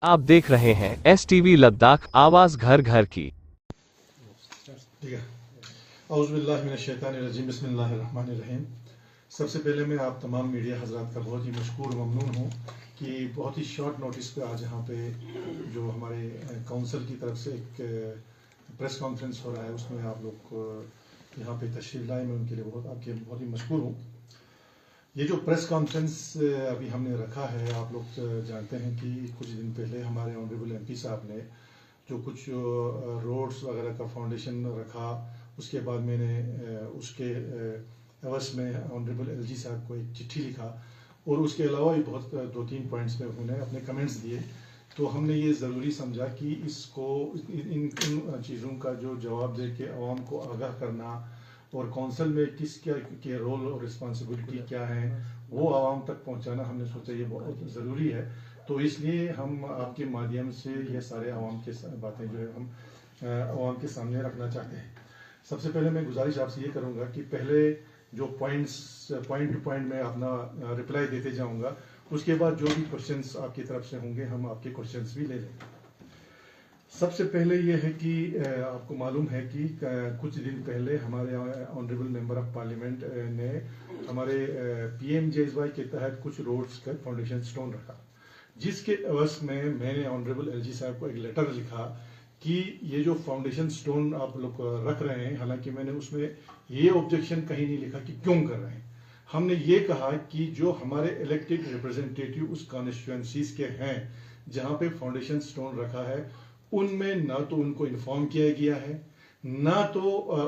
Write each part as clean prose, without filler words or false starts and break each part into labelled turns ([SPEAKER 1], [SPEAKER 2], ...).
[SPEAKER 1] आप देख रहे हैं STV लद्दाख, आवाज घर घर की।
[SPEAKER 2] ठीक है। औज़ुबिल्लाहि मिनश्शैतानिर्रजीम, बिस्मिल्लाहिर्रहमानिर्रहीम। सबसे पहले मैं आप तमाम मीडिया हजरात का बहुत ही मशकूर ममनून हूँ कि बहुत ही शॉर्ट नोटिस पे आज यहाँ पे जो हमारे काउंसिल की तरफ से एक प्रेस कॉन्फ्रेंस हो रहा है उसमें आप लोग यहाँ पे तशरीफ लाए। मैं उनके लिए बहुत ही मशकूर हूँ। ये जो प्रेस कॉन्फ्रेंस अभी हमने रखा है, आप लोग जानते हैं कि कुछ दिन पहले हमारे ऑनरेबल MP साहब ने जो कुछ रोड्स वगैरह का फाउंडेशन रखा, उसके बाद मैंने उसके एवज में ऑनरेबल LG साहब को एक चिट्ठी लिखा और उसके अलावा भी बहुत 2-3 पॉइंट्स में उन्होंने अपने कमेंट्स दिए। तो हमने ये ज़रूरी समझा कि इसको इन चीज़ों का जो जवाब दे के आवाम को आगाह करना और कौंसल में किस क्या के रोल और रिस्पॉन्सिबिलिटी क्या है वो आवाम तक पहुंचाना, हमने सोचा ये बहुत ज़रूरी है। तो इसलिए हम आपके माध्यम से ये सारे आवाम के बातें जो है हम आवाम के सामने रखना चाहते हैं। सबसे पहले मैं गुजारिश आपसे ये करूँगा कि पहले जो पॉइंट टू पॉइंट मैं अपना रिप्लाई देते जाऊँगा, उसके बाद जो भी क्वेश्चंस आपकी तरफ से होंगे हम आपके क्वेश्चंस भी ले लेंगे। सबसे पहले ये है कि आपको मालूम है कि कुछ दिन पहले हमारे ऑनरेबल मेंबर ऑफ पार्लियामेंट ने हमारे PMJSY के तहत कुछ रोड्स का फाउंडेशन स्टोन रखा, जिसके एवज में मैंने ऑनरेबल LG साहब को एक लेटर लिखा कि ये जो फाउंडेशन स्टोन आप लोग रख रहे हैं, हालांकि मैंने उसमें ये ऑब्जेक्शन कहीं नहीं लिखा कि क्यों कर रहे हैं। हमने ये कहा कि जो हमारे इलेक्टेड रिप्रेजेंटेटिव उस कॉन्स्टिट्यूएंसीज के हैं जहां पे फाउंडेशन स्टोन रखा है, उनमें ना तो उनको इन्फॉर्म किया गया है, ना तो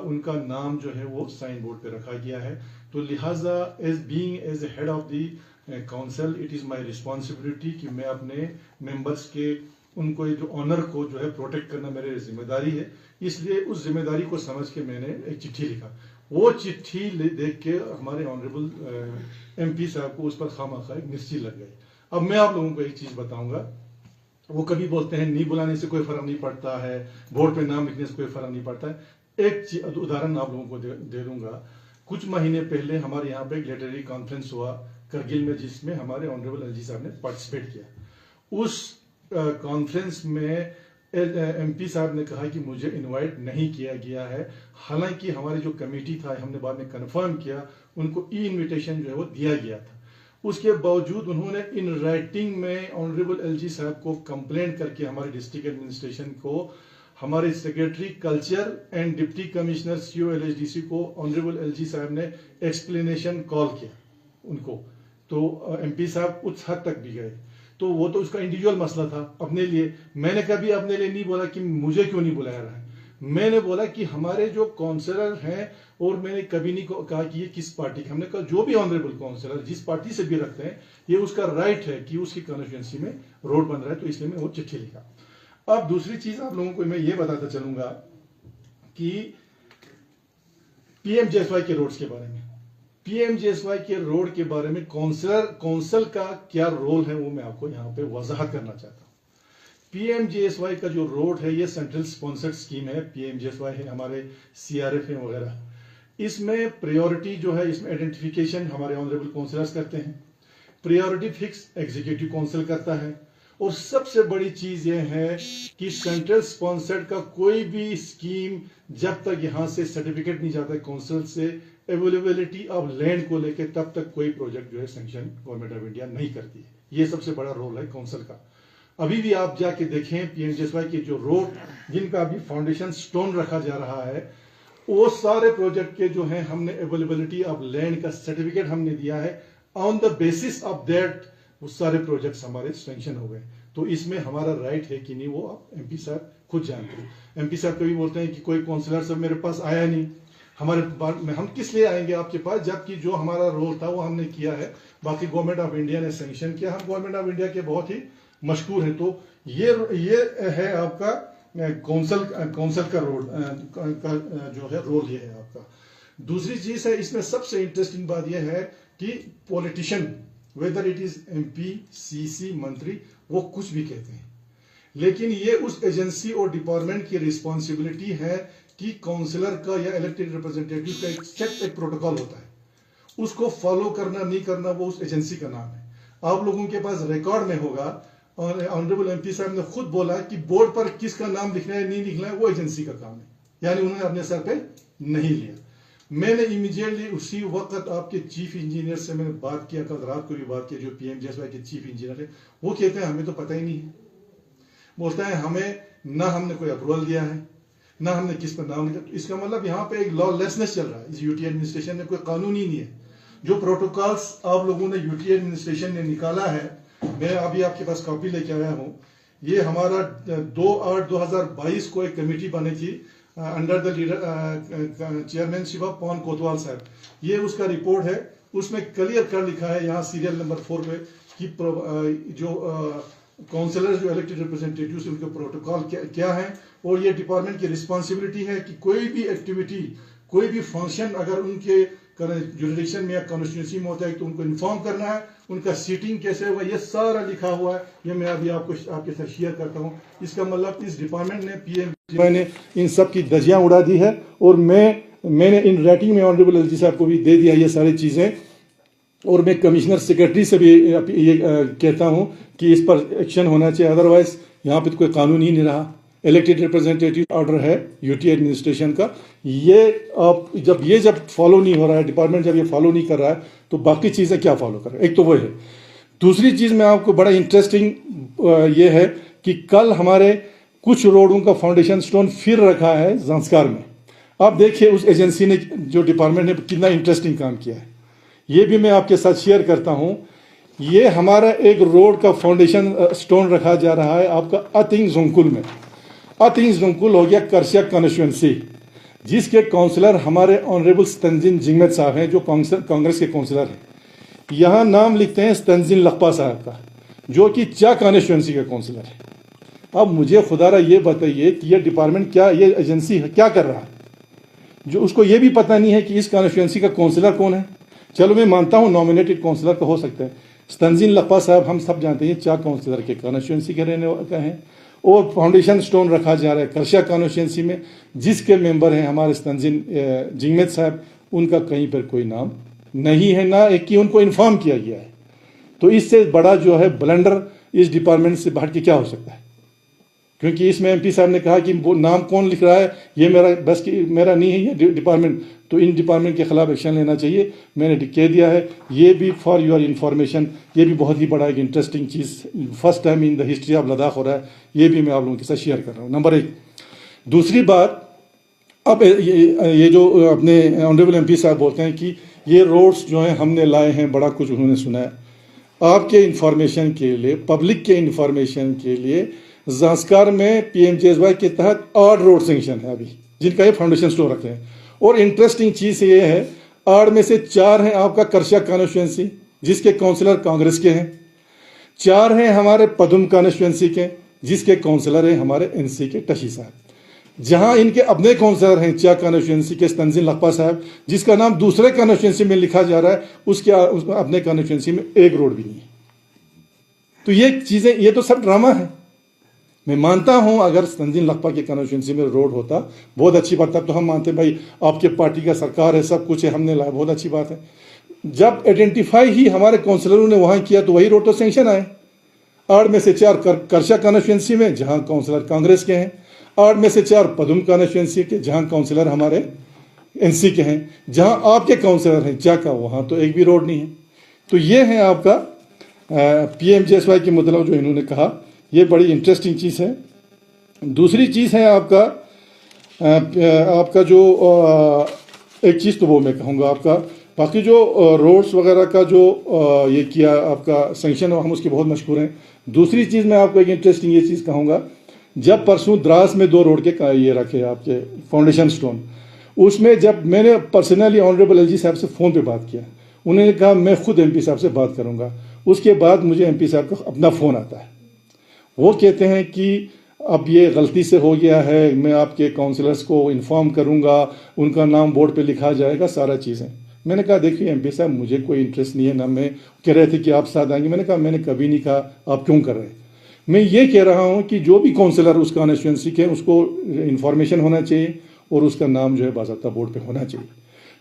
[SPEAKER 2] उनका नाम जो है वो साइन बोर्ड पे रखा गया है। तो लिहाजा as head of the council it is my responsibility कि मैं अपने मेंबर्स के उनको जो ऑनर को जो है प्रोटेक्ट करना मेरी जिम्मेदारी है। इसलिए उस जिम्मेदारी को समझ के मैंने एक चिट्ठी लिखा। वो चिट्ठी देख के हमारे ऑनरेबल MP साहब को उस पर खामखा एक मिर्ची लग गई। अब मैं आप लोगों को एक चीज बताऊंगा, वो कभी बोलते हैं नहीं बुलाने से कोई फर्क नहीं पड़ता है, बोर्ड पे नाम लिखने से कोई फर्क नहीं पड़ता है। एक उदाहरण आप लोगों को दे दूंगा। कुछ महीने पहले हमारे यहाँ पे एक लिटरेरी कॉन्फ्रेंस हुआ करगिल में, जिसमें हमारे ऑनरेबल LG साहब ने पार्टिसिपेट किया। उस कॉन्फ्रेंस में MP साहब ने कहा कि मुझे इनवाइट नहीं किया गया है, हालांकि हमारी जो कमेटी था, हमने बाद में कंफर्म किया, उनको इनविटेशन जो है वो दिया गया था। उसके बावजूद उन्होंने इन राइटिंग में ऑनरेबल LG साहब को कंप्लेंट करके हमारे डिस्ट्रिक्ट एडमिनिस्ट्रेशन को, हमारे secretary culture and deputy commissioner CO LHDC को ऑनरेबल LG साहब ने एक्सप्लेनेशन कॉल किया उनको। तो MP साहब उस हद तक भी गए। तो वो तो उसका इंडिविजुअल मसला था अपने लिए। मैंने कभी अपने लिए नहीं बोला कि मुझे क्यों नहीं बुलाया रहा है। मैंने बोला कि हमारे जो काउंसलर हैं, और मैंने कभी नहीं कहा कि ये किस पार्टी के, हमने कहा जो भी ऑनरेबल काउंसलर जिस पार्टी से भी रखते हैं, ये उसका राइट है कि उसकी कॉन्स्टिट्यूएंसी में रोड बन रहा है। तो इसलिए मैं वो चिट्ठी लिखा। अब दूसरी चीज आप लोगों को मैं ये बताता चलूंगा कि PMJSY के रोड्स के बारे में, PMJSY के रोड के बारे में काउंसिल का क्या रोल है वो मैं आपको यहाँ पे वजाहत करना चाहता हूँ। PMJSY का जो रोड है ये सेंट्रल स्पॉन्सर्ड स्कीम है। PMJSY है, हमारे CRF है वगैरह। इसमें प्रायोरिटी जो है, इसमें आइडेंटिफिकेशन हमारे ऑनरेबल काउंसिलर्स करते हैं, प्रायोरिटी फिक्स एग्जीक्यूटिव काउंसिल करता है, और सबसे बड़ी चीज यह है कि सेंट्रल स्पॉन्सर्ड का कोई भी स्कीम जब तक यहां से सर्टिफिकेट नहीं जाता काउंसिल से अवेलेबिलिटी ऑफ लैंड को लेकर, तब तक कोई प्रोजेक्ट जो है सैंक्शन गवर्नमेंट ऑफ इंडिया नहीं करती है। ये सबसे बड़ा रोल है काउंसिल का। अभी भी आप जाके देखें PMJSY के जो रोड जिनका अभी फाउंडेशन स्टोन रखा जा रहा है, वो सारे प्रोजेक्ट के जो है हमने अवेलेबिलिटी ऑफ लैंड का सर्टिफिकेट हमने दिया है। On the basis of that वो सारे प्रोजेक्ट्स हमारे सैंक्शन हो गए। तो इसमें हमारा राइट है कि नहीं वो आप MP साहब खुद जानते हैं। MP साहब कभी बोलते हैं कि कोई काउंसिलर सब मेरे पास आया नहीं, हमारे में हम किस लिए आएंगे आपके पास, जबकि जो हमारा रोल था वो हमने किया है। बाकी गवर्नमेंट ऑफ इंडिया ने सैंक्शन किया, हम गवर्नमेंट ऑफ इंडिया के बहुत ही मशहूर है। तो ये है आपका काउंसिल का रोड का जो है रोल, ये है आपका। दूसरी चीज है, इसमें सबसे इंटरेस्टिंग बात यह है कि politician whether it is MP CC मंत्री, वो कुछ भी कहते हैं, लेकिन ये उस एजेंसी और डिपार्टमेंट की रिस्पॉन्सिबिलिटी है कि काउंसिलर का या इलेक्टेड रिप्रेजेंटेटिव का एक प्रोटोकॉल होता है, उसको फॉलो करना नहीं करना वो उस एजेंसी का नाम है। आप लोगों के पास रिकॉर्ड में होगा, और ऑनरेबल एमपी साहब ने खुद बोला कि बोर्ड पर किसका नाम लिखना है नहीं लिखना है वो एजेंसी का काम है, यानी उन्होंने अपने सर पे नहीं लिया। मैंने इमीडिएटली उसी वक्त आपके चीफ इंजीनियर से मैंने बात किया, कल रात को भी बात की, जो पीएमजेएसवाई के चीफ इंजीनियर है, वो कहते हैं हमें तो पता ही नहीं है। बोलता है हमें ना हमने कोई अप्रूवल दिया है ना हमने किस पर नाम लिखा। तो इसका मतलब यहाँ पे एक लॉलेसनेस चल रहा है इस यूटी एडमिनिस्ट्रेशन में, कोई कानून ही नहीं है। जो प्रोटोकॉल्स आप लोगों ने यूटी एडमिनिस्ट्रेशन ने निकाला है, मैं अभी आपके पास कॉपी लेके आया हूँ। ये हमारा 2/8/2022 को एक कमेटी बनी थी under the chairmanship of Pawan Kotwal साहब। ये उसका रिपोर्ट है, उसमें क्लियर कर लिखा है यहाँ सीरियल नंबर 4 पे कि जो काउंसलर जो इलेक्टेड रिप्रेजेंटेटिव्स उनके प्रोटोकॉल क्या है, और ये डिपार्टमेंट की रिस्पॉन्सिबिलिटी है कि कोई भी एक्टिविटी कोई भी फंक्शन अगर उनके जुरिडिक्शन में या कॉन्स्टिट्यूंसी में होता है तो उनको इन्फॉर्म करना है, उनका सीटिंग कैसे होगा ये सारा लिखा हुआ है। ये मैं अभी आपके साथ शेयर करता हूँ। इसका मतलब इस डिपार्टमेंट ने पीएम ने इन सब की धज्जियां उड़ा दी है, और मैंने इन राइटिंग में ऑनरेबल एलजी साहब को भी दे दिया ये सारी चीजें, और मैं कमिश्नर सेक्रेटरी से भी ये कहता हूं कि इस पर एक्शन होना चाहिए, अदरवाइज यहाँ पे तो कोई कानून ही नहीं रहा। इलेक्टेड रिप्रेजेंटेटिव ऑर्डर है यूटी एडमिनिस्ट्रेशन का, ये आप जब फॉलो नहीं हो रहा है, डिपार्टमेंट जब ये फॉलो नहीं कर रहा है तो बाकी चीजें क्या फॉलो कर रहे हैं, एक तो वो है। दूसरी चीज में आपको बड़ा इंटरेस्टिंग ये है कि कल हमारे कुछ रोडों का फाउंडेशन स्टोन फिर रखा है ज़ांस्कार में। आप देखिए उस एजेंसी ने, जो डिपार्टमेंट ने कितना इंटरेस्टिंग काम किया है, ये भी मैं आपके साथ शेयर करता हूं। ये हमारा एक रोड का फाउंडेशन स्टोन रखा जा रहा है आपका अतिंग जोंकुल में। अतिंग जोंकुल हो गया करसिया कॉन्स्टिट्यूंसी, जिसके काउंसलर हमारे ऑनरेबल तंजीन जिंगमेत साहब हैं, जो कांग्रेस के काउंसलर हैं। यहाँ नाम लिखते हैं तंजीन लखपा साहब का, जो कि चा कॉन्स्टिट्यूंसी के काउंसलर है। अब मुझे खुदारा ये बताइए कि ये डिपार्टमेंट क्या, ये एजेंसी क्या कर रहा है, जो उसको ये भी पता नहीं है कि इस कॉन्स्टिट्यूंसी का काउंसलर कौन है। चलो मैं मानता हूँ नॉमिनेटेड काउंसलर का हो सकता है, तंजीन लखपा साहब हम सब जानते हैं चा काउंसलर के कॉन्स्टिट्यूंसी के रहने का हैं, और फाउंडेशन स्टोन रखा जा रहा है करसिया कॉन्स्टिट्यूंसी में, जिसके मेंबर हैं हमारे तंजीन जिंगमेत साहब। उनका कहीं पर कोई नाम नहीं है, ना एक कि उनको इन्फॉर्म किया गया है। तो इससे बड़ा जो है ब्लंडर इस डिपार्टमेंट से बाहर के क्या हो सकता है, क्योंकि इसमें एमपी साहब ने कहा कि वो नाम कौन लिख रहा है ये मेरा नहीं है, ये डिपार्टमेंट, तो इन डिपार्टमेंट के खिलाफ एक्शन लेना चाहिए। मैंने कह दिया है। ये भी फॉर योर इंफॉर्मेशन, ये भी बहुत ही बड़ा एक interesting cheese first time in the history of Ladakh हो रहा है, ये भी मैं आप लोगों के साथ शेयर कर रहा हूँ। नंबर 1। दूसरी बात, अब ये जो अपने ऑनरेबल एमपी साहब बोलते हैं कि ये रोड्स जो हैं हमने लाए हैं, बड़ा कुछ उन्होंने सुना है। आपके इंफॉर्मेशन के लिए, पब्लिक के इंफॉर्मेशन के लिए, ज़ांस्कार में पीएमजेएसवाई के तहत 8 रोड सेंक्शन है अभी, जिनका ये फाउंडेशन स्टोन रखे हैं। और इंटरेस्टिंग चीज़ ये है, 8 में से 4 हैं आपका करसिया कॉन्स्टिट्यूंसी, जिसके काउंसलर कांग्रेस के हैं। 4 हैं हमारे पदुम कॉन्स्टिट्यूंसी के, जिसके काउंसलर हैं हमारे एनसी के टशी साहब। जहां इनके अपने काउंसलर हैं चा कॉन्स्टिट्यूंसी के तंजीन लखपा साहब, जिसका नाम दूसरे कॉन्स्टिट्यूंसी में लिखा जा रहा है, उसके अपने कॉन्स्टिट्यूंसी में एक रोड भी नहीं है। तो ये चीज़ें, ये तो सब ड्रामा है। मैं मानता हूं अगर तंजीन लखपा के कॉन्स्टिट्यूंसी में रोड होता बहुत अच्छी बात, तब तो हम मानते भाई आपके पार्टी का सरकार है, सब कुछ है, हमने लाया, बहुत अच्छी बात है। जब आइडेंटिफाई ही हमारे काउंसलरों ने वहां किया तो वही रोड तो सेंक्शन आए। 8 में से 4 करसिया कॉन्स्टिट्यूंसी में, जहां काउंसलर कांग्रेस के हैं। 8 में से 4 पदुम कॉन्स्टिट्यूंसी के, जहां काउंसलर हमारे एनसी के हैं। जहां आपके काउंसलर हैं चा का, वहां तो एक भी रोड नहीं है। तो ये है आपका पीएमजेएसवाई के मतलब जो इन्होंने कहा, ये बड़ी इंटरेस्टिंग चीज़ है। दूसरी चीज़ है आपका जो एक चीज़ तो वो मैं कहूँगा आपका, बाकी जो रोड्स वगैरह का जो ये किया आपका सेंक्शन, हम उसके बहुत मशहूर हैं। दूसरी चीज़ मैं आपको एक इंटरेस्टिंग ये चीज़ कहूँगा, जब परसों द्रास में 2 रोड के ये रखे आपके फाउंडेशन स्टोन, उसमें जब मैंने पर्सनली ऑनरेबल एलजी साहब से फ़ोन पे बात किया, उन्होंने कहा मैं खुद एमपी साहब से बात करूँगा। उसके बाद मुझे एमपी साहब का अपना फ़ोन आता है, वो कहते हैं कि अब ये गलती से हो गया है, मैं आपके काउंसलर्स को इन्फॉर्म करूंगा, उनका नाम बोर्ड पे लिखा जाएगा, सारा चीज़ें। मैंने कहा देखिए एमपी साहब, मुझे कोई इंटरेस्ट नहीं है, ना मैं कह रहे थे कि आप साथ आएंगे। मैंने कहा मैंने कभी नहीं कहा, आप क्यों कर रहे हैं। मैं ये कह रहा हूँ कि जो भी काउंसलर उस कॉन्स्टिट्यूंसी के, उसको इन्फॉर्मेशन होना चाहिए और उसका नाम जो है बाज़ाब्ता बोर्ड पर होना चाहिए।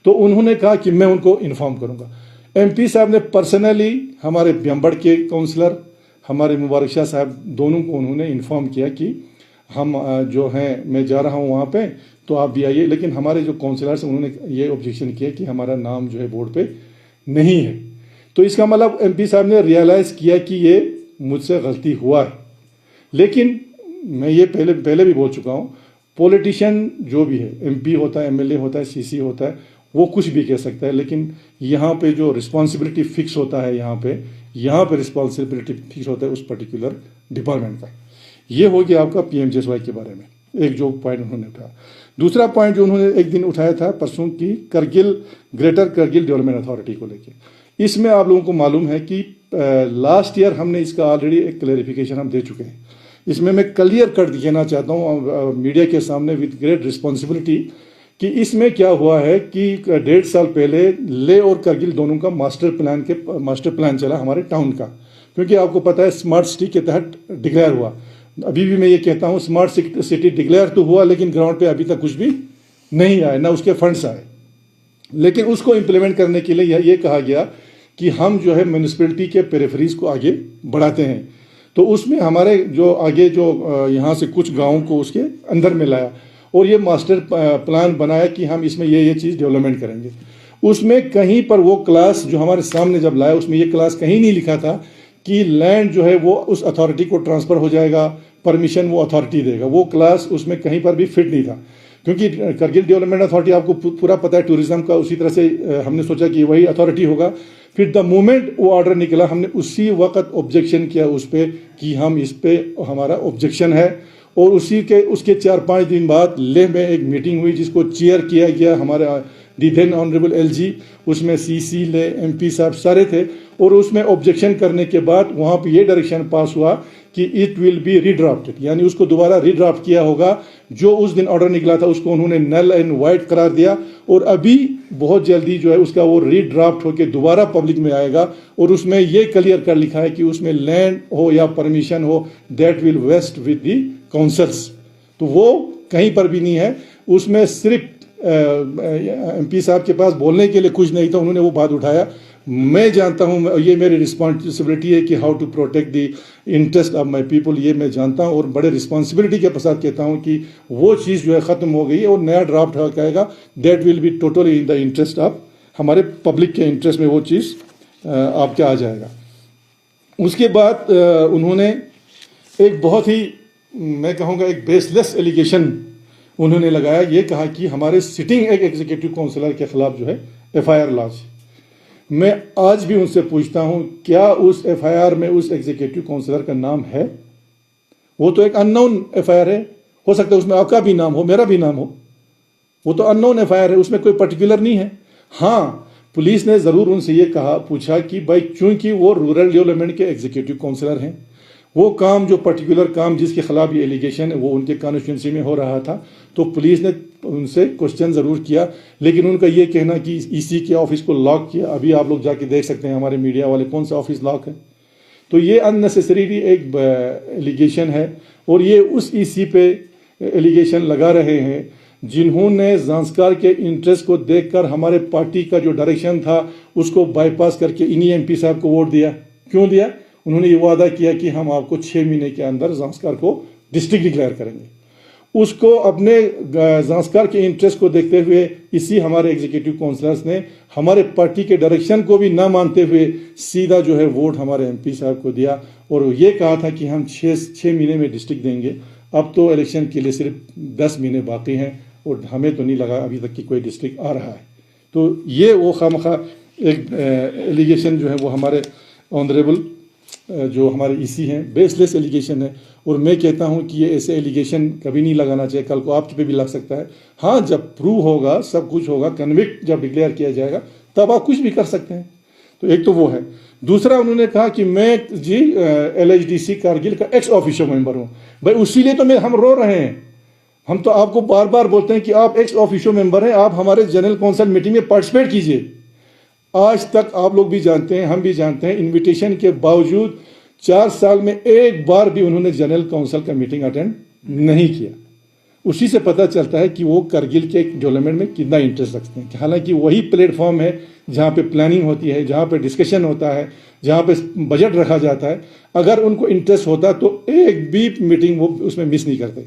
[SPEAKER 2] तो उन्होंने कहा कि मैं उनको इन्फॉर्म करूँगा। एमपी साहब ने पर्सनली हमारे ब्यम्बड़ के काउंसलर, हमारे मुबारक शाह साहब दोनों को उन्होंने इन्फॉर्म किया कि हम जो हैं मैं जा रहा हूं वहां पे, तो आप भी आइए। लेकिन हमारे जो काउंसलर्स उन्होंने ये ऑब्जेक्शन किया कि हमारा नाम जो है बोर्ड पे नहीं है। तो इसका मतलब एमपी साहब ने रियलाइज किया कि ये मुझसे गलती हुआ है। लेकिन मैं ये पहले भी बोल चुका हूँ, पॉलिटिशियन जो भी है, एमपी होता है, एमएलए होता है, सीसी होता है, वो कुछ भी कह सकता है, लेकिन यहाँ पे जो रिस्पॉन्सिबिलिटी फिक्स होता है, यहाँ पे रिस्पॉन्सिबिलिटी फिक्स होता है उस पर्टिकुलर डिपार्टमेंट का। ये हो गया आपका पीएमजेएसवाई के बारे में एक जो पॉइंट उन्होंने उठाया। दूसरा पॉइंट जो उन्होंने एक दिन उठाया था परसों की ग्रेटर करगिल डेवलपमेंट अथॉरिटी को लेके। इसमें आप लोगों को मालूम है कि लास्ट ईयर हमने इसका ऑलरेडी एक क्लैरिफिकेशन हम दे चुके हैं। इसमें मैं क्लियर कर देना चाहता हूँ मीडिया के सामने विद ग्रेट रिस्पॉन्सिबिलिटी कि इसमें क्या हुआ है कि 1.5 साल पहले लेह और करगिल दोनों का मास्टर प्लान चला हमारे टाउन का, क्योंकि आपको पता है स्मार्ट सिटी के तहत डिक्लेयर हुआ। अभी भी मैं ये कहता हूँ स्मार्ट सिटी डिक्लेयर तो हुआ, लेकिन ग्राउंड पे अभी तक कुछ भी नहीं आए, ना उसके फंड्स आए। लेकिन उसको इम्प्लीमेंट करने के लिए ये कहा गया कि हम जो है म्यूनिसिपैलिटी के पेरिफेरीज को आगे बढ़ाते हैं। तो उसमें हमारे जो आगे जो यहाँ से कुछ गाँव को उसके अंदर में लाया और ये मास्टर प्लान बनाया कि हम इसमें ये चीज़ डेवलपमेंट करेंगे। उसमें कहीं पर वो क्लास जो हमारे सामने जब लाया, उसमें ये क्लास कहीं नहीं लिखा था कि लैंड जो है वो उस अथॉरिटी को ट्रांसफ़र हो जाएगा, परमिशन वो अथॉरिटी देगा। वो क्लास उसमें कहीं पर भी फिट नहीं था, क्योंकि करगिल डेवलपमेंट अथॉरिटी आपको पूरा पता है टूरिज्म का, उसी तरह से हमने सोचा कि वही अथॉरिटी होगा। फिर द मोमेंट वो ऑर्डर निकला, हमने उसी वक्त ऑब्जेक्शन किया उस पर कि हम इस पर हमारा ऑब्जेक्शन है। और उसके 4-5 दिन बाद लेह में एक मीटिंग हुई जिसको चेयर किया गया हमारे दी देन ऑनरेबल एलजी, उसमें सीसी ले एमपी साहब सारे थे। और उसमें ऑब्जेक्शन करने के बाद वहाँ पे ये डायरेक्शन पास हुआ कि इट विल बी रीड्राफ्टेड, यानी उसको दोबारा रीड्राफ्ट किया होगा। जो उस दिन ऑर्डर निकला था उसको उन्होंने नल एंड वाइट करार दिया और अभी बहुत जल्दी जो है उसका वो रीड्राफ्ट होकर दोबारा पब्लिक में आएगा। और उसमें ये क्लियर कर लिखा है कि उसमें लैंड हो या परमिशन हो, that will vest with the councils. तो वो कहीं पर भी नहीं है। उसमें सिर्फ एमपी साहब के पास बोलने के लिए कुछ नहीं था, उन्होंने वो बात उठाया। मैं जानता हूँ, ये मेरी रिस्पॉन्सिबिलिटी है कि how to protect the interest of my people, ये मैं जानता हूँ और बड़े रिस्पॉन्सिबिलिटी के साथ कहता हूँ कि वो चीज़ जो है ख़त्म हो गई है और नया ड्राफ्ट आएगा, that will be totally in the interest of हमारे पब्लिक के इंटरेस्ट में वो चीज़ आपके आ जाएगा। उसके बाद उन्होंने एक बहुत ही मैं कहूँगा एक बेसलेस एलिगेशन उन्होंने लगाया। ये कहा कि हमारे सिटिंग एक एग्जीक्यूटिव काउंसिलर के खिलाफ जो है एफआईआर लॉन्च। मैं आज भी उनसे पूछता हूं क्या उस एफआईआर में उस एग्जीक्यूटिव काउंसिलर का नाम है? वो तो एक अननोन एफआईआर है, हो सकता है उसमें आपका भी नाम हो, मेरा भी नाम हो। वो तो अननोन एफआईआर है, उसमें कोई पर्टिकुलर नहीं है। हाँ, पुलिस ने जरूर उनसे ये पूछा कि भाई चूंकि वो रूरल डेवलपमेंट के एग्जीक्यूटिव काउंसिलर हैं, वो काम जो पर्टिकुलर काम जिसके खिलाफ ये एलिगेशन है वो उनके कॉन्स्टिट्यूंसी में हो रहा था, तो पुलिस ने उनसे क्वेश्चन ज़रूर किया। लेकिन उनका ये कहना कि ईसी के ऑफिस को लॉक किया, अभी आप लोग जाके देख सकते हैं हमारे मीडिया वाले कौन सा ऑफिस लॉक है। तो ये अननेसेसरीली एक एलिगेशन है और ये उस ईसी पे एलिगेशन लगा रहे हैं जिन्होंने ज़ांस्कार के इंटरेस्ट को देखकर हमारे पार्टी का जो डायरेक्शन था उसको बाईपास करके इन्हीं एमपी साहब को वोट दिया। क्यों दिया? उन्होंने ये वादा किया कि हम आपको 6 महीने के अंदर ज़ांस्कार को डिस्ट्रिक्ट डिक्लेयर करेंगे। उसको अपने ज़ांस्कार के इंटरेस्ट को देखते हुए इसी हमारे एग्जीक्यूटिव काउंसिलर्स ने हमारे पार्टी के डायरेक्शन को भी ना मानते हुए सीधा जो है वोट हमारे एमपी साहब को दिया और ये कहा था कि हम 6 महीने में डिस्ट्रिक्ट देंगे। अब तो इलेक्शन के लिए सिर्फ 10 महीने बाकी हैं और हमें तो नहीं लगा अभी तक कि कोई डिस्ट्रिक्ट आ रहा है। तो ये वो खामखा एक एलिगेशन जो है वो हमारे ऑनरेबल जो हमारे ईसी हैं बेसलेस एलिगेशन है। और मैं कहता हूं कि ये ऐसे एलिगेशन कभी नहीं लगाना चाहिए, कल को आपके पे भी लग सकता है। हाँ, जब प्रूव होगा, सब कुछ होगा, कन्विक्ट जब डिक्लेयर किया जाएगा तब आप कुछ भी कर सकते हैं। तो एक तो वो है। दूसरा उन्होंने कहा कि मैं जी LHDC कारगिल का एक्स ऑफिशियो मेंबर हूं। भाई उसी लिए तो हम रो रहे हैं। हम तो आपको बार बार बोलते हैं कि आप एक्स ऑफिशियो मेंबर हैं, आप हमारे जनरल काउंसिल मीटिंग में पार्टिसिपेट कीजिए। आज तक आप लोग भी जानते हैं, हम भी जानते हैं, इनविटेशन के बावजूद 4 साल में एक बार भी उन्होंने जनरल काउंसिल का मीटिंग अटेंड नहीं किया। उसी से पता चलता है कि वो करगिल के डेवलपमेंट में कितना इंटरेस्ट रखते हैं। हालांकि वही प्लेटफॉर्म है जहाँ पे प्लानिंग होती है, जहाँ पे डिस्कशन होता है, जहाँ पे बजट रखा जाता है। अगर उनको इंटरेस्ट होता तो एक भी मीटिंग वो उसमें मिस नहीं करते।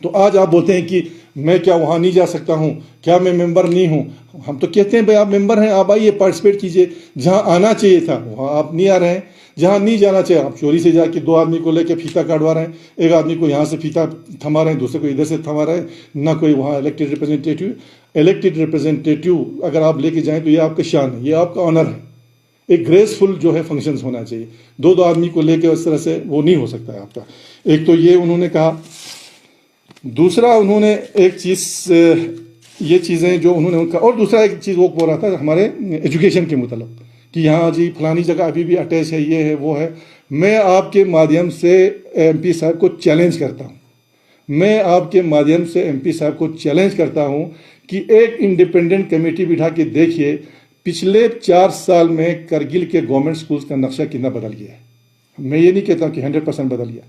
[SPEAKER 2] तो आज आप बोलते हैं कि मैं क्या वहाँ नहीं जा सकता हूँ, क्या मैं मेंबर नहीं हूँ। हम तो कहते हैं भाई आप मेंबर हैं, आप आइए पार्टिसिपेट कीजिए। जहाँ आना चाहिए था वहाँ आप नहीं आ रहे हैं, जहाँ नहीं जाना चाहिए आप चोरी से जाके 2 आदमी को लेकर फीता काटवा रहे हैं। एक आदमी को यहाँ से फीता थमा रहे हैं, दूसरे को इधर से थमा रहे हैं। ना कोई वहाँ इलेक्टेड रिप्रेजेंटेटिव अगर आप लेके जाएं तो ये आपका शान है, ये आपका ऑनर है। एक ग्रेसफुल जो है फंक्शंस होना चाहिए। 2 आदमी को लेकर उस तरह से वो नहीं हो सकता है आपका। एक तो ये उन्होंने कहा। दूसरा उन्होंने एक चीज़, ये चीज़ें जो उन्होंने उनका, और दूसरा एक चीज़ वो बोल रहा था हमारे एजुकेशन के मुताबिक कि यहाँ जी फलानी जगह अभी भी अटैच है, ये है वो है। मैं आपके माध्यम से एमपी साहब को चैलेंज करता हूँ, मैं आपके माध्यम से एमपी साहब को चैलेंज करता हूँ कि एक इंडिपेंडेंट कमेटी बिठा के देखिए पिछले 4 साल में करगिल के गवर्नमेंट स्कूल्स का नक्शा कितना बदल गया है। मैं ये नहीं कहता कि 100% बदल गया,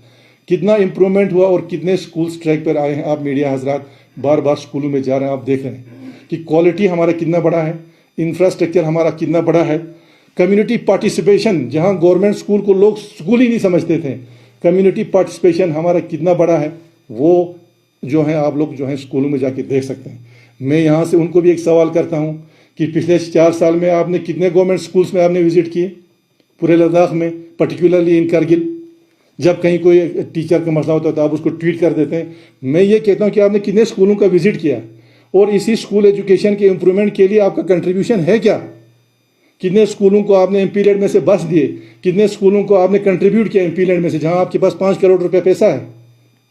[SPEAKER 2] कितना इंप्रूवमेंट हुआ और कितने स्कूल्स ट्रैक पर आए हैं। आप मीडिया हजरात बार बार स्कूलों में जा रहे हैं, आप देख रहे हैं कि क्वालिटी हमारा कितना बड़ा है, इंफ्रास्ट्रक्चर हमारा कितना बड़ा है। कम्युनिटी पार्टिसिपेशन, जहां गवर्नमेंट स्कूल को लोग स्कूल ही नहीं समझते थे, कम्युनिटी पार्टिसिपेशन हमारा कितना बड़ा है, वो जो है आप लोग जो है स्कूलों में जाके देख सकते हैं। मैं यहाँ से उनको भी एक सवाल करता हूँ कि पिछले 4 साल में आपने कितने गवर्नमेंट स्कूल्स में आपने विजिट किए पूरे लद्दाख में, पर्टिकुलरली इन करगिल। जब कहीं कोई टीचर का मसला होता है तो आप उसको ट्वीट कर देते हैं। मैं ये कहता हूँ कि आपने कितने स्कूलों का विजिट किया और इसी स्कूल एजुकेशन के इम्प्रूवमेंट के लिए आपका कंट्रीब्यूशन है क्या। कितने स्कूलों को आपने एमपी लैंड में से बस दिए, कितने स्कूलों को आपने कंट्रीब्यूट किया एमपी लैंड में से, जहां आपके पास 5 करोड़ रुपए पैसा है,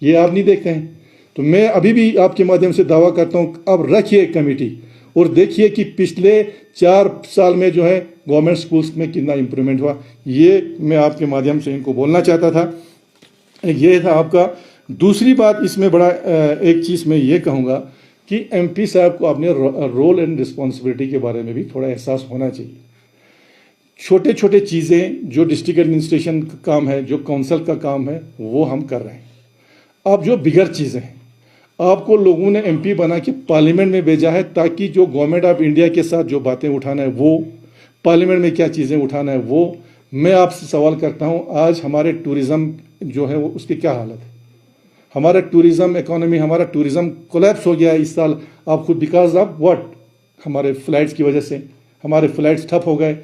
[SPEAKER 2] ये आप नहीं देखते हैं। तो मैं अभी भी आपके माध्यम से दावा करता हूं, अब रखिए एक कमेटी और देखिए कि पिछले 4 साल में जो है गवर्नमेंट स्कूल्स में कितना इंप्रूवमेंट हुआ। ये मैं आपके माध्यम से इनको बोलना चाहता था। ये था आपका। दूसरी बात इसमें बड़ा एक चीज़ मैं ये कहूँगा कि एमपी साहब को अपने रोल एंड रिस्पॉन्सिबिलिटी के बारे में भी थोड़ा एहसास होना चाहिए। छोटे छोटे चीज़ें जो डिस्ट्रिक्ट एडमिनिस्ट्रेशन का काम है, जो काउंसिल का काम है, वो हम कर रहे हैं। अब जो बिगर चीज़ें हैं, आपको लोगों ने एमपी बना के पार्लियामेंट में भेजा है ताकि जो गवर्नमेंट ऑफ इंडिया के साथ जो बातें उठाना है वो, पार्लियामेंट में क्या चीज़ें उठाना है वो। मैं आपसे सवाल करता हूँ, आज हमारे टूरिज़्म जो है वो उसकी क्या हालत है। हमारा टूरिज़्म इकोनॉमी, हमारा टूरिज़्म कोलैप्स हो गया है इस साल। आप खुद बिकॉज ऑफ व्हाट, हमारे फ्लाइट्स की वजह से हमारे फ्लाइट्स ठप हो गए,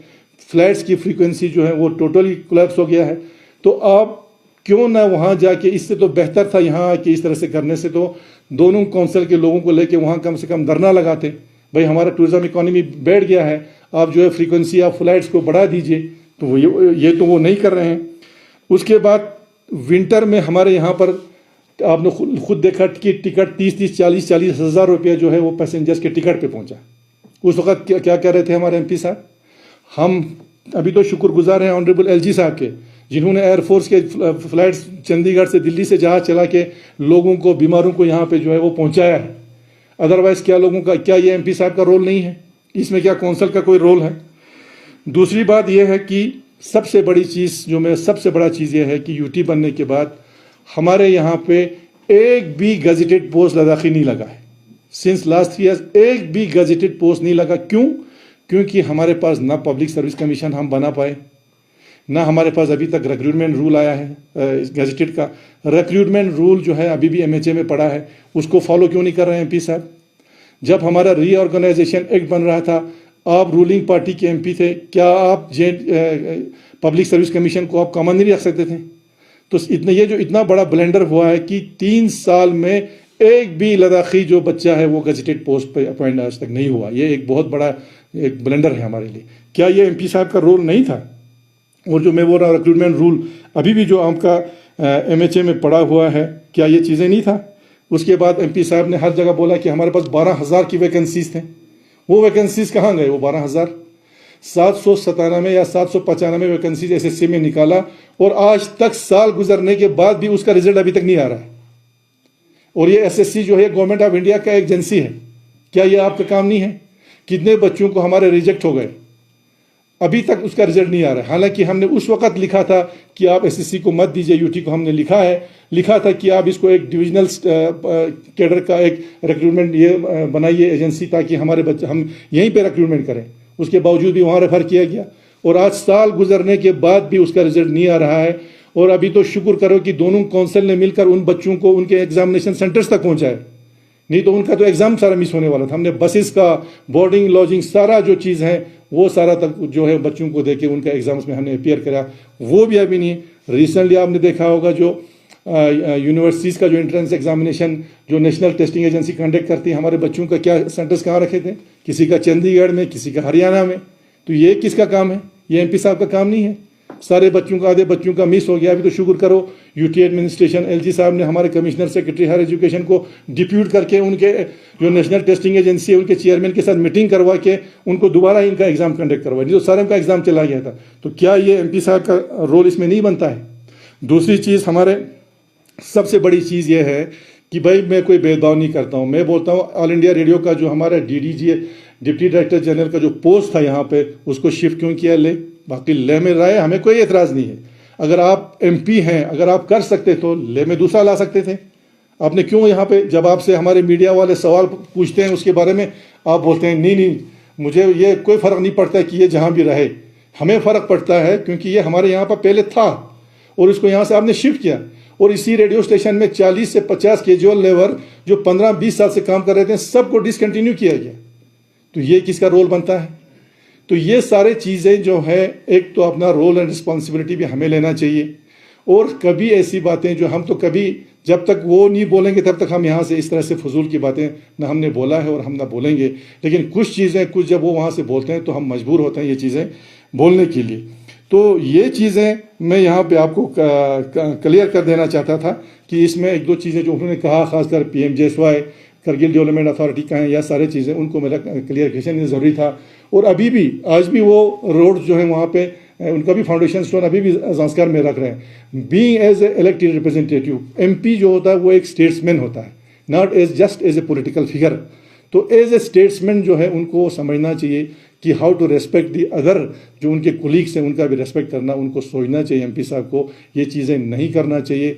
[SPEAKER 2] फ्लाइट्स की फ्रीक्वेंसी जो है वो टोटली कोलैप्स हो गया है। तो आप क्यों ना वहाँ जाके, इससे तो बेहतर था यहाँ कि इस तरह से करने से तो दोनों काउंसिल के लोगों को लेके वहाँ कम से कम धरना लगाते, भाई हमारा टूरिज़्म इकोनॉमी बैठ गया है, आप जो है फ्रीक्वेंसी ऑफ फ्लाइट्स को बढ़ा दीजिए। तो वो ये तो वो नहीं कर रहे हैं। उसके बाद विंटर में हमारे यहाँ पर आपने खुद देखा कि टिकट 30-40 हज़ार रुपये जो है वो पैसेंजर्स के टिकट पे पहुँचा। उस वक्त क्या कह रहे थे हमारे एमपी साहब। हम अभी तो शुक्रगुजार हैं ऑनरेबल एलजी साहब के, जिन्होंने एयरफोर्स के फ्लाइट्स चंडीगढ़ से दिल्ली से जहाज चला के लोगों को, बीमारों को यहाँ पे जो है वो पहुँचाया है। अदरवाइज़ क्या लोगों का, क्या ये एमपी साहब का रोल नहीं है इसमें? क्या काउंसिल का कोई रोल है? दूसरी बात यह है कि सबसे बड़ी चीज़ जो मैं, सबसे बड़ा चीज़ यह है कि यूटी बनने के बाद हमारे यहाँ पे एक भी गजेटेड पोस्ट लद्दाखी नहीं लगा है। सिंस लास्ट 3 ईयर्स एक भी गजेटेड पोस्ट नहीं लगा। क्यों? क्योंकि हमारे पास ना पब्लिक सर्विस कमीशन हम बना पाए, ना हमारे पास अभी तक रिक्रूटमेंट रूल आया है गजेटेड का। रिक्रूटमेंट रूल जो है अभी भी एमएचए में पड़ा है, उसको फॉलो क्यों नहीं कर रहे हैं एमपी साहब? जब हमारा रीऑर्गेनाइजेशन एक्ट बन रहा था, आप रूलिंग पार्टी के एमपी थे, क्या आप पब्लिक सर्विस कमीशन को आप कॉमन नहीं रख सकते थे? तो ये जो इतना बड़ा ब्लेंडर हुआ है कि 3 साल में एक भी लद्दाखी जो बच्चा है वो गजेटेड पोस्ट पे अपॉइंट आज तक नहीं हुआ। ये एक बहुत बड़ा एक ब्लेंडर है हमारे लिए। क्या ये एमपी साहब का रोल नहीं था? और जो मैं बोल रहा हूँ रिक्रूटमेंट रूल अभी भी जो आपका एमएचए में पड़ा हुआ है, क्या ये चीज़ें नहीं था? उसके बाद एमपी साहब ने हर जगह बोला कि हमारे पास 12,000 की वैकेंसीज थे। वो वैकेंसीज कहाँ गए? वो 12,000 797 या 795 वैकेंसीज एसएससी में निकाला और आज तक साल गुजरने के बाद भी उसका रिजल्ट अभी तक नहीं आ रहा है। और ये एसएससी जो है गवर्नमेंट ऑफ इंडिया का एजेंसी है, क्या ये आपका काम नहीं है? कितने बच्चों को हमारे रिजेक्ट हो गए? अभी तक उसका रिजल्ट नहीं आ रहा है। हालांकि हमने उस वक्त लिखा था कि आप एसएससी को मत दीजिए, यूटी को हमने लिखा था कि आप इसको एक डिविजनल कैडर का एक रिक्रूटमेंट ये बनाइए एजेंसी, ताकि हमारे बच्चे हम यहीं पे रिक्रूटमेंट करें। उसके बावजूद भी वहाँ रेफर किया गया और आज साल गुजरने के बाद भी उसका रिजल्ट नहीं आ रहा है। और अभी तो शुक्र करो कि दोनों काउंसिल ने मिलकर उन बच्चों को उनके एग्जामिनेशन सेंटर्स तक पहुंचाए, नहीं तो उनका तो एग्जाम सारा मिस होने वाला था। हमने बसेस का, बोर्डिंग, लॉजिंग, सारा जो चीज़ है वो सारा तक जो है बच्चों को देके उनका एग्जाम्स में हमने अपियर करा, वो भी अभी नहीं। रिसेंटली आपने देखा होगा जो यूनिवर्सिटीज़ का जो एंट्रेंस एग्जामिनेशन जो नेशनल टेस्टिंग एजेंसी कंडक्ट करती है, हमारे बच्चों का क्या सेंटर्स कहाँ रखे थे, किसी का चंडीगढ़ में, किसी का हरियाणा में। तो ये किसका काम है? ये एमपी साहब का काम नहीं है। सारे बच्चों का, आधे बच्चों का मिस हो गया। अभी तो शुक्र करो यूटी एडमिनिस्ट्रेशन, एलजी साहब ने हमारे कमिश्नर सेक्रेटरी हायर एजुकेशन को डिप्यूट करके उनके जो नेशनल टेस्टिंग एजेंसी है उनके चेयरमैन के साथ मीटिंग करवा के उनको दोबारा इनका एग्जाम कंडक्ट करवाया, नहीं तो सारे का एग्जाम चला गया था। तो क्या ये एमपी साहब का रोल इसमें नहीं बनता है? दूसरी चीज़, हमारे सबसे बड़ी चीज़ ये है कि भाई मैं कोई भेदभाव नहीं करता हूँ। मैं बोलता हूँ ऑल इंडिया रेडियो का जो हमारा डीडीजी डिप्टी डायरेक्टर जनरल का जो पोस्ट था यहाँ पे, उसको शिफ्ट क्यों किया ले? बाकी ले में राय हमें कोई एतराज़ नहीं है। अगर आप एमपी हैं, अगर आप कर सकते तो ले में दूसरा ला सकते थे। आपने क्यों यहाँ पे, जब आपसे हमारे मीडिया वाले सवाल पूछते हैं उसके बारे में, आप बोलते हैं नहीं मुझे ये कोई फ़र्क नहीं पड़ता कि ये जहाँ भी रहे। हमें फ़र्क पड़ता है क्योंकि ये हमारे यहाँ पर पहले था और इसको यहाँ से आपने शिफ्ट किया। और इसी रेडियो स्टेशन में 40 से 50 कैजुअल लेबर जो 15-20 साल से काम कर रहे थे, सबको डिसकंटिन्यू किया गया। तो ये किसका रोल बनता है? तो ये सारे चीज़ें जो है, एक तो अपना रोल एंड रिस्पॉन्सिबिलिटी भी हमें लेना चाहिए। और कभी ऐसी बातें जो हम तो कभी, जब तक वो नहीं बोलेंगे तब तक हम यहाँ से इस तरह से फजूल की बातें ना हमने बोला है और हम ना बोलेंगे। लेकिन कुछ चीज़ें, कुछ जब वो वहाँ से बोलते हैं तो हम मजबूर होते हैं ये चीज़ें बोलने के लिए। तो ये चीज़ें मैं यहाँ पे आपको क्लियर कर देना चाहता था कि इसमें एक दो चीज़ें जो उन्होंने कहा, खासकर PMJSY, करगिल डेवलपमेंट अथॉरिटी का है, या सारे चीज़ें उनको मेरा क्लियरिफिकेशन ज़रूरी था। और अभी भी, आज भी वो रोड जो है वहाँ पे उनका भी फाउंडेशन स्टोन अभी भी ज़ांस्कार में रख रहे हैं। Being as a elected representative, MP जो होता है वो एक स्टेट्समैन होता है, not as just as a political figure. तो एज ए स्टेट्समैन जो है उनको समझना चाहिए कि how to respect the other, जो उनके कुलीग्स हैं उनका भी रेस्पेक्ट करना उनको सोचना चाहिए। एमपी साहब को ये चीज़ें नहीं करना चाहिए।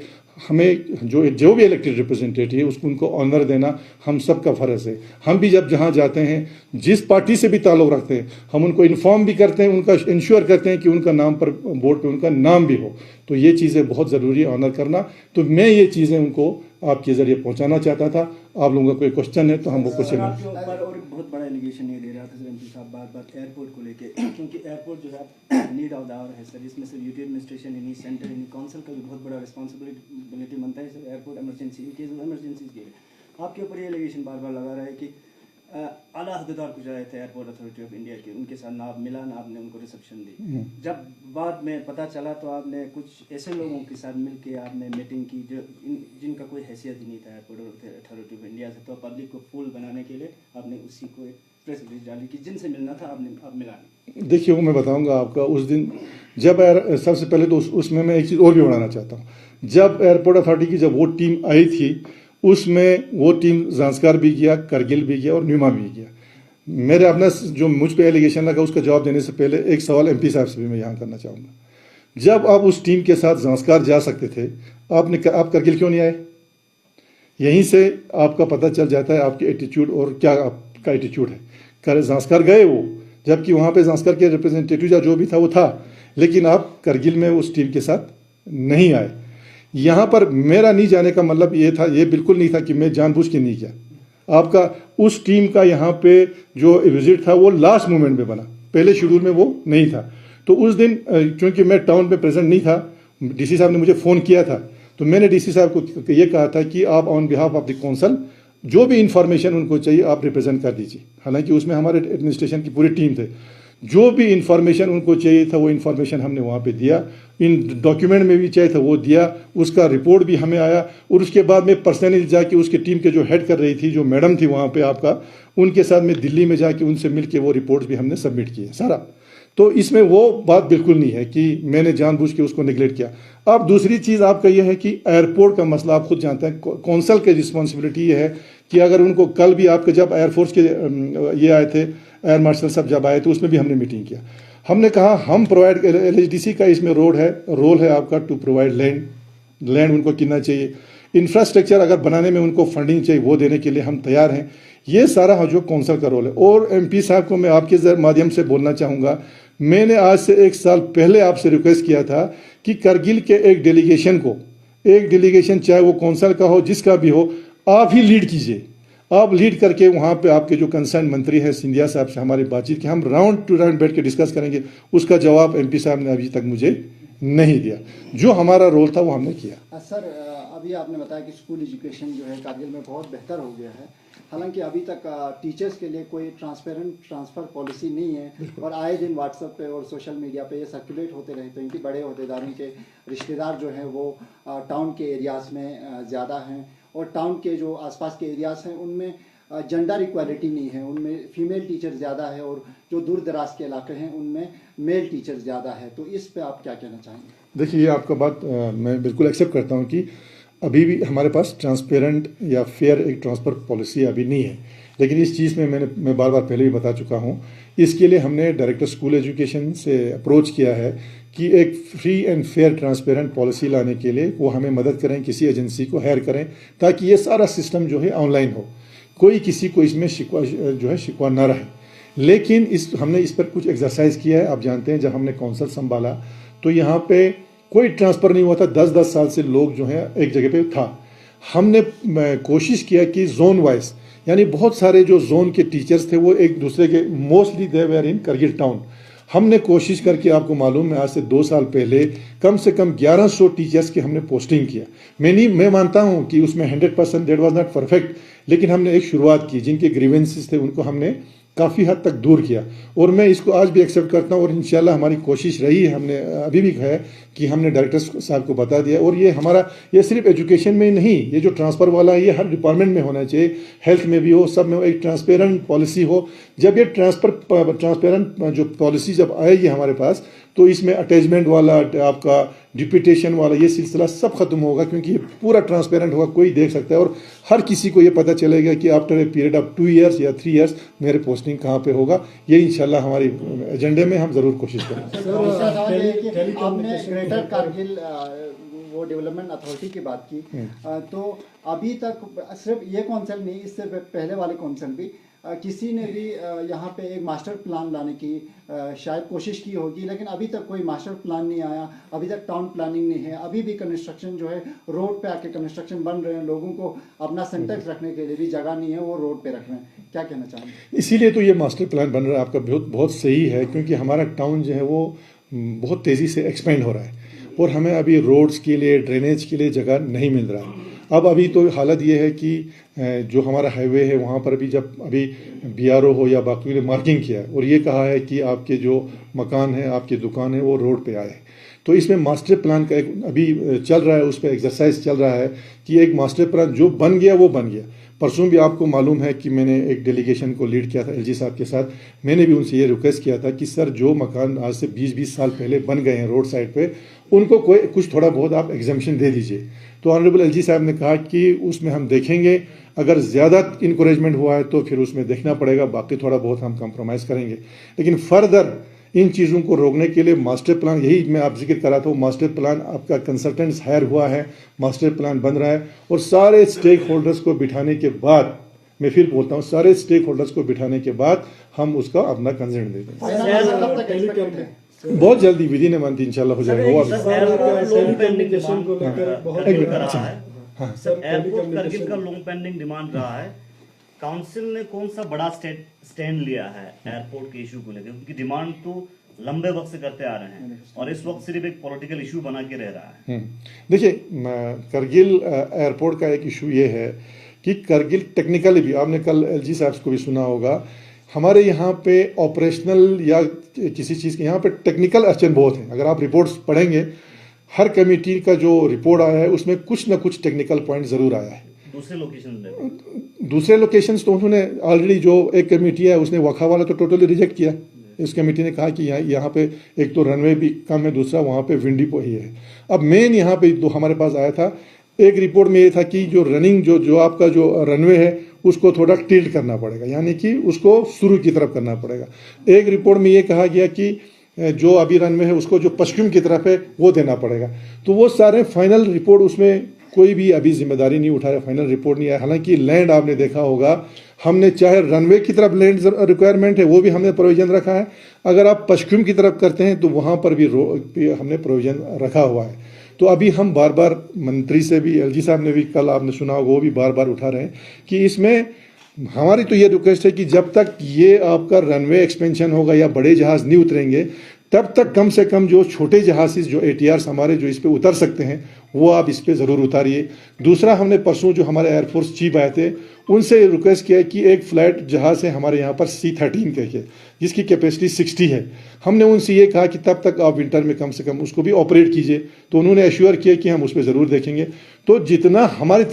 [SPEAKER 2] हमें जो भी इलेक्टेड रिप्रेजेंटेटिव है उसको उनको ऑनर देना हम सब का फ़र्ज़ है। हम भी जब जहाँ जाते हैं, जिस पार्टी से भी ताल्लुक़ रखते हैं, हम उनको इन्फॉर्म भी करते हैं, उनका इंश्योर करते हैं कि उनका नाम पर बोर्ड पे उनका नाम भी हो। तो ये चीज़ें बहुत ज़रूरी है, ऑनर करना। तो मैं ये चीज़ें उनको आपके ज़रिए पहुँचाना चाहता था। आप लोगों का कोई क्वेश्चन है तो हम वो क्वेश्चन
[SPEAKER 3] और बहुत बड़ा एलिगेशन ये दे रहा था सर एमपी साहब बार एयरपोर्ट को लेके, क्योंकि एयरपोर्ट जो है नीड ऑफ द आवर है सर। इसमें सिर्फ यूटी एडमिनिस्ट्रेशन, यानी सेंटर, यानी काउंसिल का भी बहुत बड़ा रिस्पॉन्सिबिलिटी बनता है sir. Airport emergency, in case of emergency के लिए आपके ऊपर ये एलिगेशन बार बार लगा रहा है कि आला अहदेदार कुछ आए थे एयरपोर्ट अथॉरिटी ऑफ इंडिया के, उनके साथ ना आप मिला, ना आपने उनको रिसेप्शन दी। जब बाद में पता चला तो आपने कुछ ऐसे लोगों के साथ मिलके आपने मीटिंग की जो जिनका कोई हैसियत ही नहीं था एयरपोर्ट अथॉरिटी ऑफ इंडिया से। तो पब्लिक को फूल बनाने के लिए आपने उसी को एक प्रेस रिलीज डाली कि जिनसे मिलना था आपने आप मिला नहीं।
[SPEAKER 2] देखिए, वो मैं बताऊंगा आपका उस दिन जब सबसे पहले तो उसमें मैं एक चीज़ और भी बढ़ाना चाहता हूँ। जब एयरपोर्ट अथॉरिटी की जब वो टीम आई थी, उसमें वो टीम ज़ांस्कार भी गया, करगिल भी गया और न्यूमा भी गया। मेरे अपना जो मुझ पे एलिगेशन लगा उसका जवाब देने से पहले एक सवाल एमपी साहब से भी मैं यहाँ करना चाहूँगा। जब आप उस टीम के साथ ज़ांस्कार जा सकते थे, आप करगिल क्यों नहीं आए? यहीं से आपका पता चल जाता है आपके एटीट्यूड और क्या आपका एटीट्यूड है। ज़ांस्कार गए वो, जबकि वहाँ पे ज़ांस्कार के रिप्रेजेंटेटिव या जो भी था वो था, लेकिन आप करगिल में उस टीम के साथ नहीं आए। यहाँ पर मेरा नहीं जाने का मतलब ये था, ये बिल्कुल नहीं था कि मैं जानबूझ के नहीं किया। आपका उस टीम का यहाँ पे जो विजिट था वो लास्ट मोमेंट में बना, पहले शेड्यूल में वो नहीं था। तो उस दिन क्योंकि मैं टाउन पे प्रेजेंट नहीं था, डीसी साहब ने मुझे फ़ोन किया था, तो मैंने डीसी साहब को ये कहा था कि आप on behalf of the council जो भी इंफॉर्मेशन उनको चाहिए आप रिप्रेजेंट कर दीजिए। हालांकि उसमें हमारे एडमिनिस्ट्रेशन की पूरी टीम थे, जो भी इंफॉर्मेशन उनको चाहिए था वो इंफॉर्मेशन हमने वहाँ पे दिया। इन डॉक्यूमेंट में भी चाहिए था वो दिया, उसका रिपोर्ट भी हमें आया। और उसके बाद में पर्सनली जाके उसकी टीम के जो हेड कर रही थी, जो मैडम थी वहाँ पे आपका, उनके साथ में दिल्ली में जाके उनसे मिल के वो रिपोर्ट्स भी हमने सबमिट किए सारा। तो इसमें वो बात बिल्कुल नहीं है कि मैंने जानबूझ के उसको निगलेक्ट किया। अब दूसरी चीज़ आपका यह है कि एयरपोर्ट का मसला आप खुद जानते हैं, कौंसल की रिस्पॉन्सिबिलिटी ये है कि अगर उनको कल भी आपके जब एयरफोर्स के ये आए थे, एयर मार्शल साहब जब आए थे, उसमें भी हमने मीटिंग किया। हमने कहा हम प्रोवाइड, एलएचडीसी का इसमें रोल है आपका टू प्रोवाइड लैंड उनको कितना चाहिए, इंफ्रास्ट्रक्चर अगर बनाने में उनको फंडिंग चाहिए वो देने के लिए हम तैयार हैं। ये सारा जो कौंसल का रोल है। और एमपी साहब को मैं आपके माध्यम से बोलना चाहूँगा, मैंने आज से 1 साल पहले आपसे रिक्वेस्ट किया था कि करगिल के एक डेलीगेशन चाहे वो कौंसल का हो, जिसका भी हो, आप ही लीड कीजिए। आप लीड करके वहाँ पे आपके जो कंसर्न मंत्री हैं सिंधिया साहब से हमारी बातचीत की, हम राउंड टू राउंड बैठ के डिस्कस करेंगे। उसका जवाब एमपी साहब ने अभी तक मुझे नहीं दिया। जो हमारा रोल था वो हमने किया।
[SPEAKER 3] सर, अभी आपने बताया कि स्कूल एजुकेशन जो है कारगिल में बहुत बेहतर हो गया है, हालांकि अभी तक टीचर्स के लिए कोई ट्रांसपेरेंट ट्रांसफ़र पॉलिसी नहीं है, और आए दिन व्हाट्सएप पे और सोशल मीडिया पे ये सर्कुलेट होते रहते हैं कि बड़े अहदेदारों के रिश्तेदार जो हैं वो टाउन के एरियाज़ में ज़्यादा हैं, और टाउन के जो आसपास के एरियाज़ हैं उनमें जेंडर इक्वालिटी नहीं है, उनमें फीमेल टीचर ज़्यादा है, और जो दूर दराज के इलाके हैं उनमें मेल टीचर ज़्यादा है। तो इस पे आप क्या कहना चाहेंगे?
[SPEAKER 2] देखिए, ये आपका बात मैं बिल्कुल एक्सेप्ट करता हूँ कि अभी भी हमारे पास ट्रांसपेरेंट या फेयर एक ट्रांसफ़र पॉलिसी अभी नहीं है, लेकिन इस चीज़ में मैं बार बार पहले भी बता चुका हूँ। इसके लिए हमने डायरेक्टर स्कूल एजुकेशन से अप्रोच किया है कि एक free and fair transparent policy लाने के लिए वो हमें मदद करें, किसी एजेंसी को हायर करें, ताकि ये सारा सिस्टम जो है ऑनलाइन हो, कोई किसी को इसमें शिकवा ना रहे। लेकिन हमने इस पर कुछ एक्सरसाइज किया है। आप जानते हैं, जब हमने कौंसल संभाला तो यहाँ पे कोई ट्रांसफ़र नहीं हुआ था, 10-10 साल से लोग जो हैं एक जगह पे था। हमने कोशिश किया कि जोन वाइज, यानी बहुत सारे जो जोन के टीचर्स थे वो एक दूसरे के, mostly they were in Kargil town. हमने कोशिश करके, आपको मालूम है, आज से 2 साल पहले कम से कम 1100 टीचर्स की हमने पोस्टिंग किया। मैं मानता हूं कि उसमें 100% दैट वाज नॉट परफेक्ट, लेकिन हमने एक शुरुआत की। जिनके ग्रीवेंसेस थे उनको हमने काफ़ी हद तक दूर किया, और मैं इसको आज भी एक्सेप्ट करता हूं। और इंशाल्लाह हमारी कोशिश रही है, हमने अभी भी है कि हमने डायरेक्टर साहब को बता दिया। और ये सिर्फ एजुकेशन में ही नहीं, ये जो ट्रांसफ़र वाला है ये हर डिपार्टमेंट में होना चाहिए, हेल्थ में भी हो, सब में हो, एक ट्रांसपेरेंट पॉलिसी हो। जब ये ट्रांसपेरेंट जो पॉलिसी जब आएगी हमारे पास, तो इसमें अटैचमेंट वाला, आपका डिप्यूटेशन वाला, ये सिलसिला सब खत्म होगा, क्योंकि ये पूरा ट्रांसपेरेंट होगा, कोई देख सकता है, और हर किसी को ये पता चलेगा कि after a period of 2 years या 3 ईयर्स मेरे पोस्टिंग कहाँ पे होगा। ये इंशाल्लाह हमारी एजेंडे में हम ज़रूर कोशिश करेंगे।
[SPEAKER 3] आपने ग्रेटर कारगिल वो डेवलपमेंट अथॉरिटी की बात की, तो अभी तक सिर्फ ये कौंसिल नहीं, इससे पहले वाले कौंसिल भी किसी ने भी यहाँ पे एक मास्टर प्लान लाने की शायद कोशिश की होगी, लेकिन अभी तक कोई मास्टर प्लान नहीं आया, अभी तक टाउन प्लानिंग नहीं है, अभी भी कंस्ट्रक्शन जो है रोड पे आके कंस्ट्रक्शन बन रहे हैं, लोगों को अपना सेंटेक्स रखने के लिए भी जगह नहीं है, वो रोड पे रख रहे हैं। क्या कहना चाहेंगे?
[SPEAKER 2] इसीलिए तो ये मास्टर प्लान बन रहा है आपका, बहुत सही है, क्योंकि हमारा टाउन जो है वो बहुत तेज़ी से एक्सपेंड हो रहा है, और हमें अभी रोड्स के लिए, ड्रेनेज के लिए जगह नहीं मिल रहा है। अभी तो हालत ये है कि जो हमारा हाईवे है वहाँ पर भी, जब अभी बीआरओ हो या बाकी ने मार्किंग किया है और ये कहा है कि आपके जो मकान है, आपकी दुकान है, वो रोड पे आए, तो इसमें मास्टर प्लान का एक अभी चल रहा है, उस पर एक्सरसाइज चल रहा है कि एक मास्टर प्लान जो बन गया वो बन गया। परसों भी आपको मालूम है कि मैंने एक डेलीगेशन को लीड किया था एलजी साहब के साथ। मैंने भी उनसे ये रिक्वेस्ट किया था कि सर, जो मकान आज से 20-20 साल पहले बन गए हैं रोड साइड पे, उनको कुछ थोड़ा बहुत आप एग्जाम्पशन दे दीजिए। तो ऑनरेबल एलजी साहब ने कहा कि उसमें हम देखेंगे, अगर ज़्यादा इंकरेजमेंट हुआ है तो फिर उसमें देखना पड़ेगा, बाकी थोड़ा बहुत हम कंप्रोमाइज़ करेंगे। लेकिन फर्दर इन चीज़ों को रोकने के लिए मास्टर प्लान, यही मैं आप जिक्र कर रहा था, मास्टर प्लान आपका कंसल्टेंट्स हायर हुआ है, मास्टर प्लान बन रहा है, और सारे स्टेक होल्डर्स को बिठाने के बाद, मैं फिर बोलता हूँ, सारे स्टेक होल्डर्स को बिठाने के बाद हम उसका अपना कंसेंट दे देंगे। बहुत जल्दी, विधि ने मंथ इंशाल्लाह हो जाएगा।
[SPEAKER 4] एयरपोर्ट करगिल का लॉन्ग पेंडिंग डिमांड रहा है, काउंसिल ने कौन सा बड़ा स्टैंड लिया है एयरपोर्ट के इशू को लेकर? क्योंकि डिमांड तो लंबे वक्त से करते आ रहे हैं और इस वक्त सिर्फ एक पॉलिटिकल इशू बना के रह रहा है।
[SPEAKER 2] देखिए, करगिल एयरपोर्ट का एक इशू ये है कि करगिल टेक्निकली भी, आपने कल एलजी साहब को भी सुना होगा, हमारे यहाँ पे ऑपरेशनल या किसी चीज़ के यहाँ पे टेक्निकल अड़चन बहुत है। अगर आप रिपोर्ट्स पढ़ेंगे, हर कमेटी का जो रिपोर्ट आया है उसमें कुछ ना कुछ टेक्निकल पॉइंट ज़रूर आया है। दूसरे लोकेशंस तो उन्होंने ऑलरेडी, जो एक कमेटी है उसने वखा वाला तो टोटली रिजेक्ट किया। इस कमेटी ने कहा कि यहाँ पे एक तो रनवे भी कम है, दूसरा वहाँ पे विंडी ही है। अब मेन यहाँ पे जो हमारे पास आया था, एक रिपोर्ट में ये था कि जो रनिंग जो आपका जो रनवे है उसको थोड़ा टिल्ट करना पड़ेगा, यानी कि उसको शुरू की तरफ करना पड़ेगा। एक रिपोर्ट में ये कहा गया कि जो अभी रनवे है उसको जो पश्चिम की तरफ है वो देना पड़ेगा। तो वो सारे फाइनल रिपोर्ट, उसमें कोई भी अभी जिम्मेदारी नहीं उठा रहा, फाइनल रिपोर्ट नहीं आया। हालांकि लैंड आपने देखा होगा, हमने चाहे रनवे की तरफ लैंड रिक्वायरमेंट है वो भी हमने प्रोविजन रखा है, अगर आप पश्चिम की तरफ करते हैं तो वहाँ पर भी हमने प्रोविजन रखा हुआ है। तो अभी हम बार बार मंत्री से भी, एलजी साहब ने भी कल आपने सुना होगा, वो भी बार बार उठा रहे हैं कि इसमें हमारी तो ये रिक्वेस्ट है कि जब तक ये आपका रनवे एक्सपेंशन होगा या बड़े जहाज नहीं उतरेंगे तब तक कम से कम जो छोटे जहाज़ जो ATRs हमारे जो इस पे उतर सकते हैं वो आप इस पे ज़रूर उतारिए। दूसरा, हमने परसों जो हमारे एयरफोर्स चीफ आए थे उनसे रिक्वेस्ट किया है कि एक फ्लैट जहाज़ है हमारे यहाँ पर C-13 कह के, जिसकी कैपेसिटी 60 है, हमने उनसे ये कहा कि तब तक आप विंटर में कम से कम उसको भी ऑपरेट कीजिए। तो उन्होंने एश्योर किया कि हम उस पर ज़रूर देखेंगे। तो जितना हमारी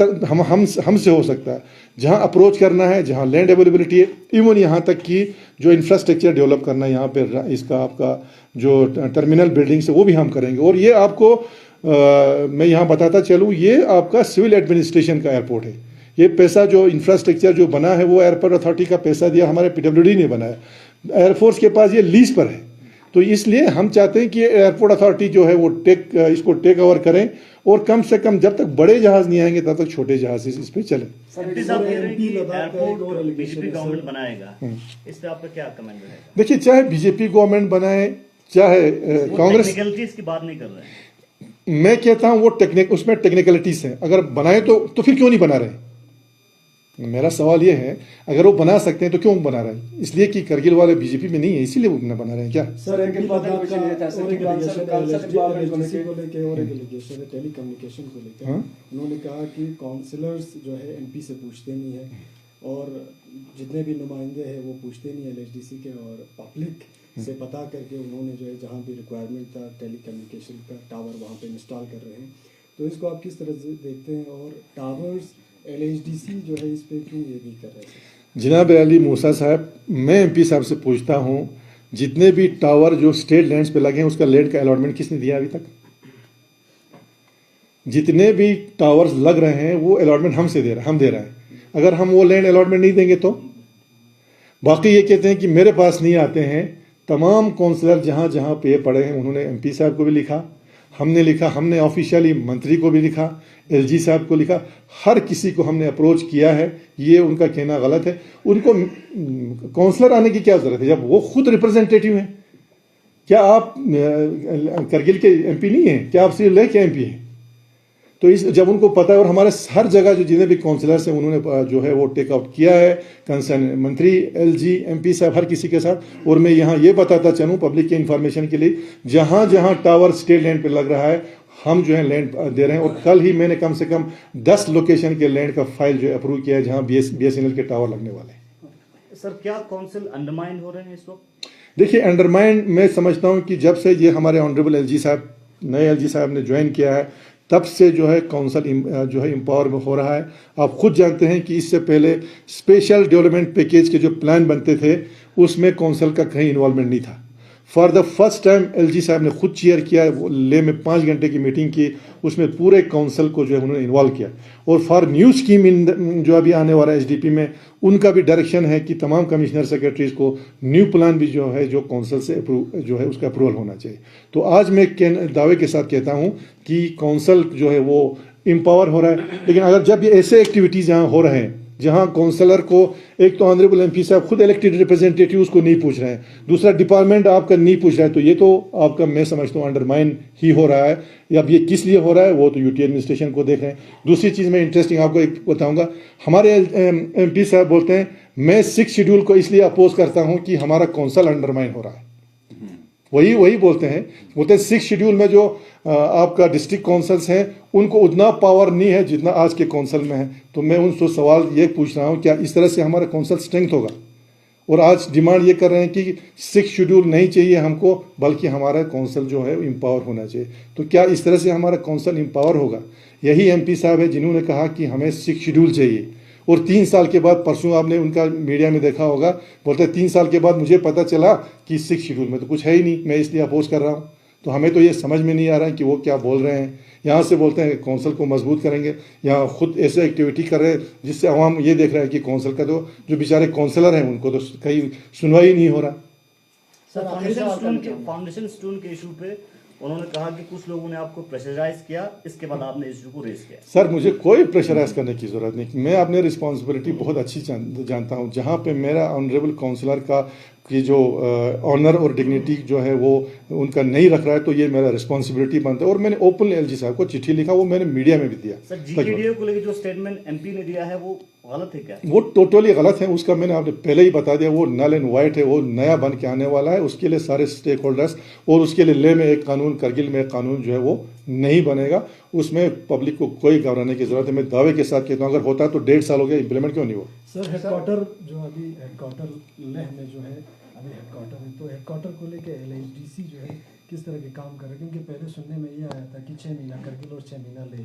[SPEAKER 2] हमसे हो सकता है, जहाँ अप्रोच करना है, जहाँ लैंड अवेलेबिलिटी है, इवन यहाँ तक कि जो इंफ्रास्ट्रक्चर डेवलप करना है यहाँ पर, इसका आपका जो टर्मिनल बिल्डिंग्स है वो भी हम करेंगे। और ये आपको मैं यहाँ बताता चलूँ, ये आपका सिविल एडमिनिस्ट्रेशन का एयरपोर्ट है। ये पैसा जो इंफ्रास्ट्रक्चर जो बना है वो एयरपोर्ट अथॉरिटी का पैसा दिया, हमारे PWD ने बनाया, एयरफोर्स के पास ये लीज पर है। तो इसलिए हम चाहते हैं कि एयरपोर्ट अथॉरिटी जो है वो इसको टेक ओवर करें, और कम से कम जब तक बड़े जहाज नहीं आएंगे तब तक छोटे जहाज इस पे चले।
[SPEAKER 4] बीजेपी गवर्नमेंट बनाएगा, इस पे आपका क्या कमेंट है?
[SPEAKER 2] देखिए, चाहे बीजेपी गवर्नमेंट बनाए चाहे कांग्रेस,
[SPEAKER 4] टेक्निकलिटीज की बात नहीं कर रहे हैं,
[SPEAKER 2] मैं कहता हूं वो उसमें टेक्निकलिटीज है। अगर बनाए तो फिर क्यों नहीं बना रहे? मेरा सवाल ये है, अगर वो बना सकते हैं तो क्यों बना रहे हैं? इसलिए कि करगिल वाले बीजेपी में नहीं है इसीलिए वो न बना रहे हैं क्या?
[SPEAKER 3] सर एक बात आपका टेलीकम्युनिकेशन को लेकर उन्होंने कहा कि काउंसलर्स जो है MP से पूछते नहीं है, और जितने भी नुमाइंदे हैं वो पूछते नहीं है LHDC के, और पब्लिक से पता करके उन्होंने जो है जहाँ भी रिक्वायरमेंट था टेलीकम्युनिकेशन का टावर वहाँ पे इंस्टॉल कर रहे हैं। तो इसको आप किस तरह से देखते हैं, और टावर्स LHDC जो है इस पे क्यों ये भी कर रहे हैं?
[SPEAKER 2] जनाब अली मूसा साहब, मैं MP साहब से पूछता हूँ, जितने भी टावर जो स्टेट लैंड्स पे लगे हैं उसका लैंड का अलॉटमेंट किसने दिया अभी तक? जितने भी टावर्स लग रहे हैं वो अलॉटमेंट हम दे रहे हैं। अगर हम वो लैंड अलॉटमेंट नहीं देंगे तो बाकी ये कहते हैं कि मेरे पास नहीं आते हैं। तमाम काउंसलर जहाँ जहाँ पे पड़े हैं उन्होंने MP साहब को भी लिखा, हमने ऑफिशियली मंत्री को भी लिखा, LG साहब को लिखा, हर किसी को हमने अप्रोच किया है। ये उनका कहना गलत है। उनको काउंसलर आने की क्या जरूरत है जब वो खुद रिप्रेजेंटेटिव हैं? क्या आप करगिल के MP नहीं हैं? क्या आप सिर्फ लेह के MP हैं? तो जब उनको पता है, और हमारे हर जगह जो जितने भी काउंसलर्स हैं उन्होंने जो है वो टेक आउट किया है, कंसर्न मंत्री, LG, MP साहब, हर किसी के साथ। और मैं यहाँ ये बताता चलूँ पब्लिक के इंफॉर्मेशन के लिए, जहाँ जहाँ टावर स्टेट लैंड पे लग रहा है हम जो है लैंड दे रहे हैं। और कल ही मैंने कम से कम 10 लोकेशन के लैंड का फाइल जो है अप्रूव किया है जहाँ BSNL के टावर लगने वाले हैं।
[SPEAKER 4] सर, क्या काउंसिल अंडरमाइन हो रहे हैं इस वक्त?
[SPEAKER 2] देखिए, अंडरमाइन मैं समझता हूँ कि जब से ये हमारे ऑनरेबल LG साहब, नए LG साहब ने ज्वाइन किया है तब से जो है काउंसिल जो है एम्पावर हो रहा है। आप खुद जानते हैं कि इससे पहले स्पेशल डेवलपमेंट पैकेज के जो प्लान बनते थे उसमें काउंसिल का कहीं इन्वॉल्वमेंट नहीं था। For the first time LG साहब ने खुद चेयर किया, ले में 5 घंटे की मीटिंग की, उसमें पूरे काउंसिल को जो है उन्होंने इन्वॉल्व किया। और फॉर न्यू स्कीम जो अभी आने वाला है SDP में, उनका भी डायरेक्शन है कि तमाम कमिश्नर सेक्रेटरीज को न्यू प्लान भी जो है जो काउंसिल से जो है उसका अप्रूवल होना चाहिए। तो आज मैं दावे के साथ कहता हूँ कि काउंसिल जो है वो एम्पावर हो रहा है। लेकिन अगर जब ये ऐसे एक्टिविटीज़ यहाँ हो रहे हैं जहां काउंसलर को, एक तो ऑनरेबल MP साहब खुद इलेक्टेड रिप्रेजेंटेटिव उसको नहीं पूछ रहे हैं, दूसरा डिपार्टमेंट आपका नहीं पूछ रहा है, तो ये तो आपका मैं समझता हूँ अंडरमाइन ही हो रहा है। अब ये किस लिए हो रहा है वो तो UT एडमिनिस्ट्रेशन को देख रहे हैं। दूसरी चीज़ मैं इंटरेस्टिंग आपको एक बताऊंगा, हमारे MP साहब बोलते हैं मैं 6 शेड्यूल को इसलिए अपोज करता हूँ कि हमारा काउंसिल अंडरमाइन हो रहा है। वही बोलते हैं 6 शेड्यूल में जो आपका डिस्ट्रिक्ट काउंसिल्स हैं उनको उतना पावर नहीं है जितना आज के काउंसिल में है। तो मैं उनसे सवाल ये पूछ रहा हूँ, क्या इस तरह से हमारा काउंसिल स्ट्रेंथ होगा? और आज डिमांड ये कर रहे हैं कि 6 शेड्यूल नहीं चाहिए हमको, बल्कि हमारा काउंसिल जो है एम्पावर होना चाहिए। तो क्या इस तरह से हमारा काउंसिल एम्पावर होगा? यही MP साहब है जिन्होंने कहा कि हमें 6 शेड्यूल चाहिए, और 3 साल के बाद, परसों आपने उनका मीडिया में देखा होगा, बोलते हैं 3 साल के बाद मुझे पता चला कि 6 शेड्यूल में तो कुछ है ही नहीं, मैं इसलिए अपोज कर रहा हूँ। तो हमें तो ये समझ में नहीं आ रहा है कि वो क्या बोल रहे हैं। यहाँ से बोलते हैं काउंसिल को मजबूत करेंगे, यहाँ खुद ऐसे एक्टिविटी कर रहे हैं जिससे अवाम ये देख रहा है कि काउंसिल का तो जो बेचारे काउंसलर हैं उनको तो कहीं सुनवाई नहीं हो रहा।
[SPEAKER 3] सर, आखिरी सवाल करना चाहूंगा।
[SPEAKER 4] फाउंडेशन स्टोन के इशू पे उन्होंने कहा कि कुछ लोगों ने आपको प्रेशराइज किया, इसके बाद आपने इशू को रेज किया।
[SPEAKER 2] सर मुझे कोई प्रेशराइज करने की जरूरत नहीं, मैं अपनी रिस्पॉन्सिबिलिटी बहुत अच्छी जानता हूँ। जहाँ पे मेरा ऑनरेबल काउंसलर का कि जो ऑनर और डिग्निटी जो है वो उनका नहीं रख रहा है, तो ये मेरा रिस्पॉन्सिबिलिटी बनता है। और मैंने ओपनली एलजी साहब को चिट्ठी लिखा, वो मैंने मीडिया में भी दिया।
[SPEAKER 4] सर जीकेडीए को लेकर जो स्टेटमेंट एमपी ने दिया है वो गलत है क्या?
[SPEAKER 2] वो टोटली गलत है, उसका मैंने आपने पहले ही बता दिया, वो नल एंड वाइट है, वो नया बन के आने वाला है। उसके लिए सारे स्टेक होल्डर्स और उसके लिए लेह में एक कानून, करगिल में एक कानून जो है वो नहीं बनेगा। उसमें पब्लिक को कोई घबराने की जरूरत है। मैं दावे के साथ कहता हूँ अगर होता है तो 1.5 साल हो गया, इंप्लीमेंट क्यों नहीं हुआ?
[SPEAKER 5] सर हेडक्वार्टर जो अभी हेडक्वार्टर लेह में जो है अभी हेडक्वार्टर है, तो हेडक्वार्टर को लेके एलएचडीसी जो है किस तरह के काम कर रहे हैं? क्योंकि पहले सुनने में ये आया था कि 6 महीना करगिल और 6 महीना ले,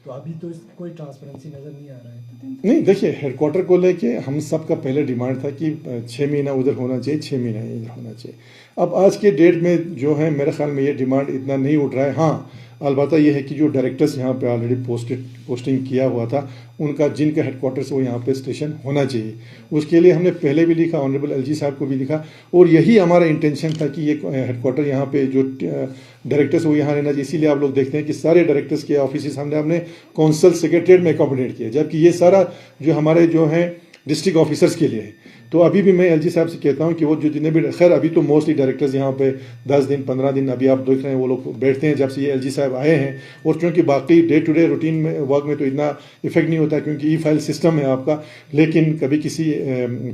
[SPEAKER 5] तो अभी तो कोई ट्रांसपेरेंसी नज़र नहीं आ रहा है।
[SPEAKER 2] नहीं देखिए, हेडक्वार्टर को लेके हम सबका पहले डिमांड था कि 6 महीना उधर होना चाहिए, 6 महीना इधर होना चाहिए। अब आज के डेट में जो है मेरे ख्याल में ये डिमांड इतना नहीं उठ रहा है। हाँ, अलबत्ता ये है कि जो डायरेक्टर्स यहाँ पे ऑलरेडी पोस्टिंग किया हुआ था, उनका जिनका हेडक्वार्टर से वो यहाँ पे स्टेशन होना चाहिए, उसके लिए हमने पहले भी लिखा, ऑनरेबल एलजी साहब को भी लिखा, और यही हमारा इंटेंशन था कि ये हेडक्वार्टर यहाँ पे जो डायरेक्टर्स वो यहाँ रहना चाहिए। इसीलिए आप लोग देखते हैं कि सारे डायरेक्टर्स के ऑफिस हमने अपने कौंसल सेक्रेटरीट में अकोमोडेट किया, जबकि ये सारा जो हमारे जो है डिस्ट्रिक्ट ऑफिसर्स के लिए है। तो अभी भी मैं एलजी साहब से कहता हूं कि वो जो जितने भी, खैर अभी तो मोस्टली डायरेक्टर्स यहाँ पे 10 दिन 15 दिन अभी आप देख रहे हैं वो लोग बैठते हैं जब से ये एलजी साहब आए हैं। और क्योंकि बाकी डे टू डे रूटीन में वर्क में तो इतना इफेक्ट नहीं होता क्योंकि ई फाइल सिस्टम है आपका, लेकिन कभी किसी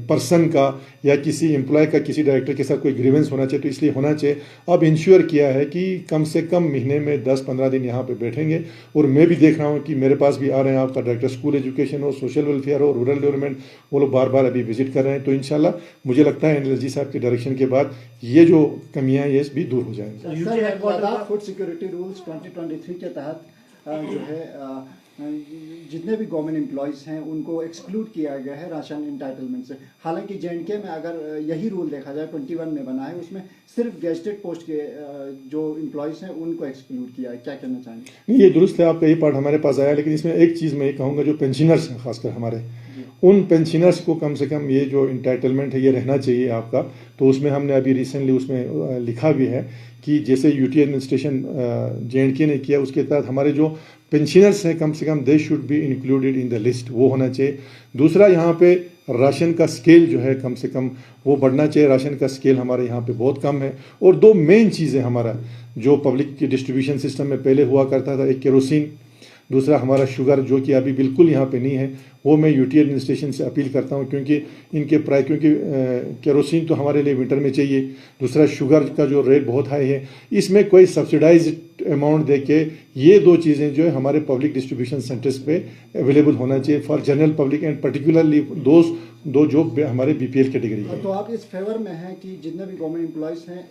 [SPEAKER 2] पर्सन का या किसी एम्प्लॉय का किसी डायरेक्टर के साथ कोई ग्रीवेंस होना चाहिए, तो इसलिए होना चाहिए। अब इंश्योर किया है कि कम से कम महीने में 10-15 दिन यहाँ पे बैठेंगे। और मैं भी देख रहा हूँ कि मेरे पास भी आ रहे हैं आपका डायरेक्टर स्कूल एजुकेशन हो, सोशल वेलफेयर हो, रूरल डेवलपमेंट, वो लोग बार बार अभी विजिट कर रहे हैं। तो इंशाल्लाह मुझे लगता है एलजी साहब के डायरेक्शन के बाद ये जो कमियां ये भी दूर हो जाएंगी।
[SPEAKER 3] सर फूड सिक्योरिटी रूल्स 2023 के तहत जो है जितने भी गवर्नमेंट एम्प्लॉयज़ हैं उनको एक्सक्लूड किया गया है राशन इंटाइटलमेंट से। हालांकि जेएनके में अगर यही रूल देखा जाए 21 में बना है, उसमें सिर्फ गेजेटेड पोस्ट के जो एम्प्लॉयज़ हैं उनको एक्सक्लूड किया है। क्या कहना चाहेंगे?
[SPEAKER 2] ये दुरुस्त है, आपका ये पार्ट हमारे पास आया, लेकिन इसमें एक चीज़ मैं ये कहूँगा, जो पेंशनर्स हैं खासकर हमारे, उन पेंशनर्स को कम से कम ये जो इंटाइटलमेंट है ये रहना चाहिए आपका। तो उसमें हमने अभी रिसेंटली उसमें लिखा भी है कि जैसे यूटी एडमिनिस्ट्रेशन जेएनके ने किया, उसके तहत हमारे जो पेंशनर्स हैं कम से कम they should be included in the list, वो होना चाहिए। दूसरा, यहाँ पे राशन का स्केल जो है कम से कम वो बढ़ना चाहिए। राशन का स्केल हमारे यहाँ पे बहुत कम है। और दो मेन चीज़ें हमारा जो पब्लिक के डिस्ट्रीब्यूशन सिस्टम में पहले हुआ करता था, एक केरोसिन, दूसरा हमारा शुगर, जो कि अभी बिल्कुल यहाँ पे नहीं है। वो मैं यूटी एडमिनिस्ट्रेशन से अपील करता हूँ क्योंकि इनके प्राइस, क्योंकि केरोसिन तो हमारे लिए विंटर में चाहिए, दूसरा शुगर का जो रेट बहुत हाई है, इसमें कोई सब्सिडाइज अमाउंट दे के ये दो चीज़ें जो है हमारे पब्लिक डिस्ट्रीब्यूशन सेंटर्स पे अवेलेबल होना चाहिए for general public and particularly दो जो हमारे बीपीएल कैटेगरी के।
[SPEAKER 3] तो आप इस फेवर में हैं कि जितने भी गवर्नमेंट एम्प्लॉयज हैं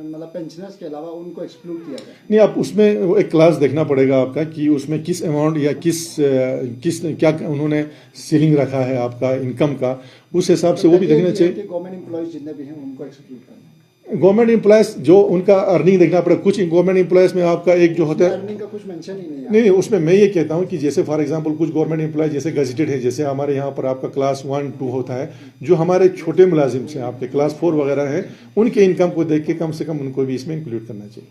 [SPEAKER 3] मतलब पेंशनर्स के अलावा उनको एक्सक्लूड किया जाए?
[SPEAKER 2] नहीं, आप उसमें एक क्लास देखना पड़ेगा आपका कि उसमें किस अमाउंट या किस क्या उन्होंने सीलिंग रखा है आपका इनकम का, उस हिसाब से वो भी देखना चाहिए।
[SPEAKER 3] गवर्नमेंट एम्प्लॉयज जितने भी हैं उनको एक्सक्लूड करना है।
[SPEAKER 2] गवर्नमेंट एम्प्लॉयज जो उनका अर्निंग देखना पड़ेगा। कुछ गवर्नमेंट एम्प्लॉयज में आपका एक जो होता है,
[SPEAKER 3] अर्निंग का कुछ मेंशन ही नहीं है।
[SPEAKER 2] नहीं, उसमें मैं ये कहता हूँ कि जैसे फॉर एग्जांपल कुछ गवर्नमेंट एम्प्लॉय जैसे गजेटेड है, जैसे हमारे यहाँ पर आपका क्लास 1-2 होता है, जो हमारे छोटे मुलाजिम से आपके क्लास 4 वगैरह है, उनके इनकम को देख के कम से कम उनको भी इसमें इंक्लूड करना चाहिए।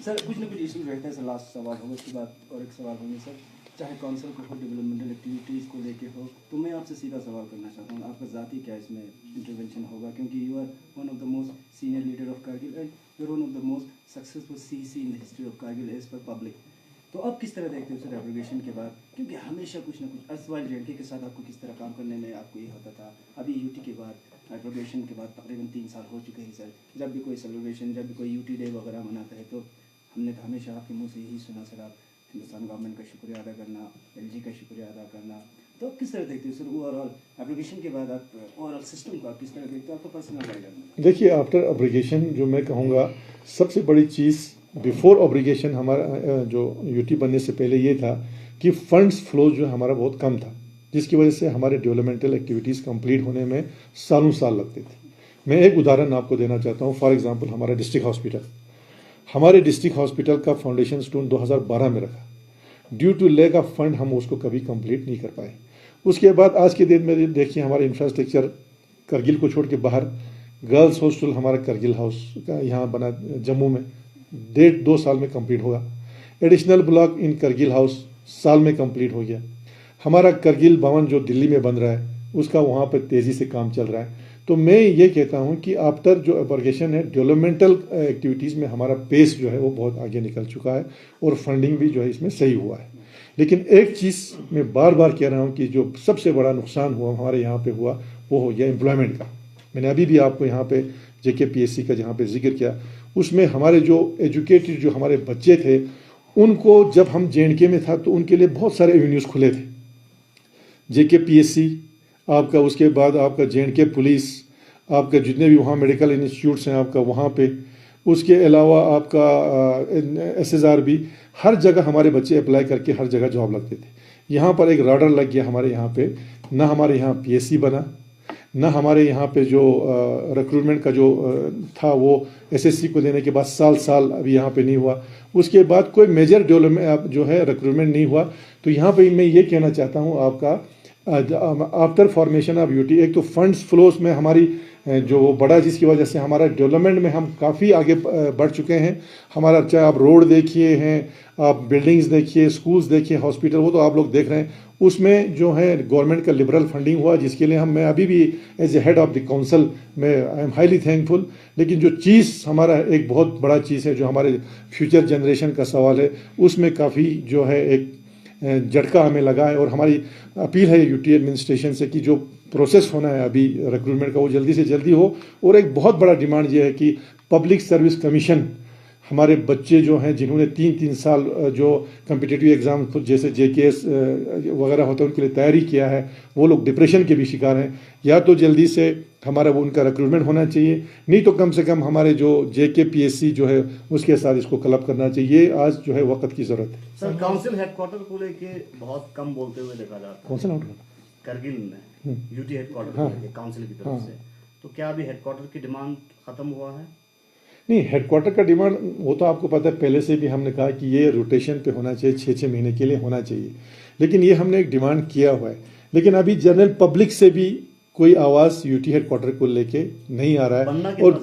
[SPEAKER 3] सर कुछ ना कुछ इशू रहते हैं। सर लास्ट सवाल होगा, उसके बाद और एक सवाल होंगे सर, चाहे काउंसिल को हो, डेवलपमेंटल एक्टिविटीज़ को लेके हो, तो मैं आपसे सीधा सवाल करना चाहता हूँ, आपका ज़ाती क्या इसमें इंटरवेंशन होगा? क्योंकि you are one of the most senior leader of Kargil and you are one of the most successful CC in the history of Kargil as per public. तो अब किस तरह देखते हो सर एब्रोगेशन के बाद? क्योंकि हमेशा कुछ ना कुछ अर्सवाइल जेएनके के साथ आपको किस तरह काम करने में आपको ये होता था, अभी यूटी के बाद एब्रोगेशन के बाद तकरीबन 3 साल हो चुके हैं सर। जब भी कोई सेलिब्रेशन, जब भी कोई यूटी डे वगैरह मनाता है, तो हमने तो हमेशा आपके मुँह से यही सुना सर, आप हिंदुस्तान गवर्नमेंट का शुक्रिया अदा करना, एलजी का शुक्रिया अदा करना। तो आप किस तरह देखते हो सर ओवरऑल एप्लीकेशन के बाद, आप ओवरऑल सिस्टम को आप किस तरह देखते हो? आपका पर्सनल गाइडेंस।
[SPEAKER 2] देखिए, आफ्टर ऑब्लिगेशन जो मैं कहूँगा सबसे बड़ी चीज़ बिफोर ऑब्लिगेशन हमारा जो यूटी बनने से पहले ये था कि फंड्स फ्लो जो हमारा बहुत कम था, जिसकी वजह से हमारे डेवलपमेंटल एक्टिविटीज़ कंप्लीट होने में सालों साल लगते थे। मैं एक उदाहरण आपको देना चाहता हूँ। फॉर एग्जांपल हमारा डिस्ट्रिक्ट हॉस्पिटल का फाउंडेशन स्टोन 2012 में रखा, due to lack of fund हम उसको कभी कंप्लीट नहीं कर पाए। उसके बाद आज के दिन में देखिए हमारे इंफ्रास्ट्रक्चर करगिल को छोड़ के बाहर गर्ल्स हॉस्टल हमारा करगिल हाउस का यहाँ बना जम्मू में 1.5-2 साल में कंप्लीट होगा। Additional block in Kargil house साल में कंप्लीट हो गया। हमारा करगिल भवन जो दिल्ली में बन रहा है उसका वहाँ पर तेज़ी से काम चल रहा है। तो मैं ये कहता हूँ कि आफ्टर जो एप्लीकेशन है डेवलपमेंटल एक्टिविटीज़ में हमारा पेस जो है वो बहुत आगे निकल चुका है और फंडिंग भी जो है इसमें सही हुआ है। लेकिन एक चीज़ मैं बार बार कह रहा हूँ कि जो सबसे बड़ा नुकसान हुआ हमारे यहाँ पे हुआ वो हो गया एम्प्लॉयमेंट का। मैंने अभी भी आपको यहाँ पे JKPSC का जहाँ पे जिक्र किया, उसमें हमारे जो एजुकेटेड जो हमारे बच्चे थे उनको जब हम JNK में था तो उनके लिए बहुत सारे एवेन्यूज़ खुले थे। JKPSC आपका, उसके बाद आपका JNK पुलिस, आपका जितने भी वहाँ मेडिकल इंस्टीट्यूट्स हैं आपका वहाँ पे, उसके अलावा आपका SSRB, हर जगह हमारे बच्चे अप्लाई करके हर जगह जॉब लगते थे। यहाँ पर एक राडर लग गया हमारे यहाँ पे, ना हमारे यहाँ PSC बना, ना हमारे यहाँ पे जो रिक्रूटमेंट का जो था वो SSC को देने के बाद साल अभी यहाँ पे नहीं हुआ। उसके बाद कोई मेजर डेवलपमेंट जो है रिक्रूटमेंट नहीं हुआ। तो यहाँ पे मैं ये कहना चाहता हूँ आपका आफ्टर फॉर्मेशन ऑफ UT, एक तो फंड्स फ्लोस में हमारी जो बड़ा, जिसकी वजह से हमारा डेवलपमेंट में हम काफ़ी आगे बढ़ चुके हैं। हमारा चाहे आप रोड देखिए हैं, आप बिल्डिंग्स देखिए, स्कूल्स देखिए, हॉस्पिटल, वो तो आप लोग देख रहे हैं। उसमें जो है गवर्नमेंट का लिबरल फंडिंग हुआ, जिसके लिए मैं अभी भी as a head of the council में आई एम हाईली थैंकफुल। लेकिन जो चीज़ हमारा एक बहुत बड़ा चीज़ है जो हमारे फ्यूचर जनरेशन का सवाल है, उसमें काफ़ी जो है एक झटका हमें लगा है। और हमारी अपील है UT एडमिनिस्ट्रेशन से कि जो प्रोसेस होना है अभी रिक्रूटमेंट का वो जल्दी से जल्दी हो। और एक बहुत बड़ा डिमांड ये है कि पब्लिक सर्विस कमीशन, हमारे बच्चे जो हैं जिन्होंने 3-3 साल जो कम्पिटिटिव एग्ज़ाम जैसे JKS वगैरह होते हैं उनके लिए तैयारी किया है, वो लोग डिप्रेशन के भी शिकार हैं। या तो जल्दी से हमारा वो उनका रिक्रूटमेंट होना चाहिए, नहीं तो कम से कम हमारे जो JKPSC जो है उसके साथ इसको क्लब करना चाहिए। आज जो है वक्त की ज़रूरत है।
[SPEAKER 4] सर, काउंसिल हेडक्वार्टर को लेके बहुत कम बोलते हुए देखा जाता है।
[SPEAKER 2] कौन सा नाम
[SPEAKER 4] करगिल में UT हेडक्वार्टर काउंसिल की तरफ से, तो क्या अभी हेडक्वार्टर की डिमांड खत्म हुआ है?
[SPEAKER 2] नहीं, हेडक्वार्टर का डिमांड वो तो आपको पता है, पहले से भी हमने कहा कि ये रोटेशन पे होना चाहिए, 6-6 महीने के लिए होना चाहिए। लेकिन ये हमने एक डिमांड किया हुआ है। लेकिन अभी जनरल पब्लिक से भी कोई आवाज़ UT हेडक्वार्टर को लेके नहीं आ रहा है। और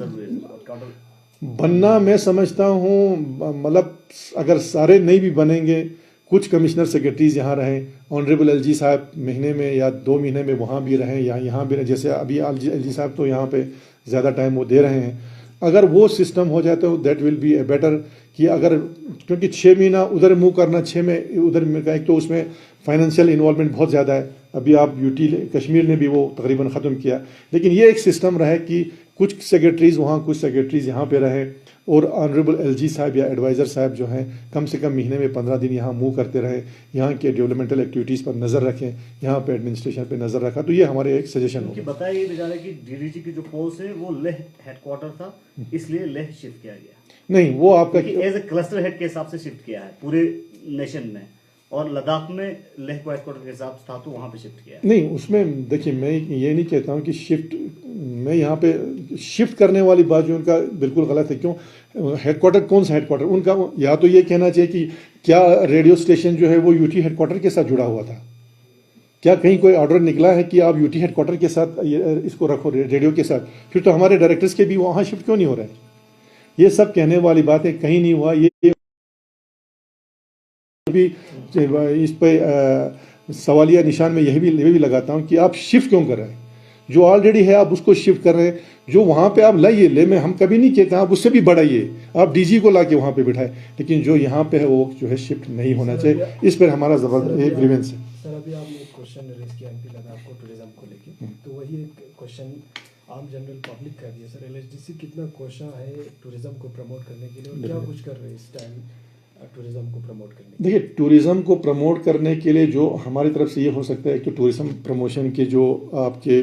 [SPEAKER 2] बनना मैं समझता हूँ, मतलब अगर सारे नहीं भी बनेंगे, कुछ कमिश्नर सेक्रेटरीज यहाँ रहें, ऑनरेबल LG साहब महीने में या 2 महीने में वहाँ भी रहें या यहाँ भी रहें। जैसे अभी LG साहब तो यहाँ पे ज़्यादा टाइम वो दे रहे हैं। अगर वो सिस्टम हो जाए तो that will be a better कि अगर, क्योंकि 6 महीना उधर मूव करना, 6 में उधर का, एक तो उसमें फाइनेंशियल इन्वॉल्वमेंट बहुत ज़्यादा है। अभी आप UT कश्मीर ने भी वो तकरीबन ख़त्म किया। लेकिन ये एक सिस्टम रहे कि कुछ सेक्रेटरीज़ वहाँ, कुछ सेक्रेटरीज़ यहाँ पे रहे, और ऑनरेबल LG साहब या एडवाइज़र साहब जो हैं कम से कम महीने में 15 दिन यहाँ मूव करते रहे, यहाँ के डेवलपमेंटल एक्टिविटीज़ पर नज़र रखें, यहाँ पे एडमिनिस्ट्रेशन पे नज़र रखा। तो ये हमारे एक सजेशन होगा।
[SPEAKER 4] बताया ये बेचारा कि DDG की जो पोस्ट है वो लेह हेडक्वार्टर था, इसलिए लेह शिफ्ट किया गया।
[SPEAKER 2] नहीं, वो आपका
[SPEAKER 4] एज ए क्लस्टर हेड के हिसाब से शिफ्ट किया है पूरे नेशन में, और लद्दाख में लेह को हेडक्वार्टर के हिसाब से था तो वहाँ पे शिफ्ट किया है। नहीं,
[SPEAKER 2] उसमें देखिए मैं ये नहीं कहता हूँ कि शिफ्ट, मैं यहाँ पे शिफ्ट करने वाली बात जो उनका बिल्कुल गलत है। क्यों हेडक्वार्टर, कौन सा हेडक्वार्टर उनका? या तो ये कहना चाहिए कि क्या रेडियो स्टेशन जो है वो UT हेडक्वार्टर के साथ जुड़ा हुआ था? क्या कहीं कोई ऑर्डर निकला है कि आप UT हेडक्वार्टर के साथ इसको रखो रेडियो के साथ? फिर तो हमारे डायरेक्टर्स के भी वहाँ शिफ्ट क्यों नहीं हो रहे? ये सब कहने वाली बात है, कहीं नहीं हुआ। ये भी इस पे सवालिया निशान में यही भी लगाता हूँ कि आप शिफ्ट क्यों कर रहे हैं? जो ऑलरेडी है आप उसको शिफ्ट कर रहे हैं। जो वहाँ पे आप लाइए, ले में हम कभी नहीं कहते, आप उससे भी बढ़ाइए, आप DG को ला के वहाँ पे बिठाए। लेकिन जो यहाँ पे है वो जो है शिफ्ट नहीं होना चाहिए। इस पर हमारा जबरदस्त ग्रीवेंस है।
[SPEAKER 5] सर, अभी आपने एक क्वेश्चन रेज किया MP लद्दाख को टूरिज्म को लेके, तो वही एक क्वेश्चन आम जनरल पब्लिक कर दिया। सर, LHDC कितना कोशा है टूरिज्म को प्रमोट करने के लिए, और क्या कुछ कर रहे हैं इस टाइम टूरिज्म को प्रमोट करने के लिए?
[SPEAKER 2] देखिए, टूरिज्म को प्रमोट करने के लिए जो हमारी तरफ से ये हो सकता है कि टूरिज्म प्रमोशन के जो आपके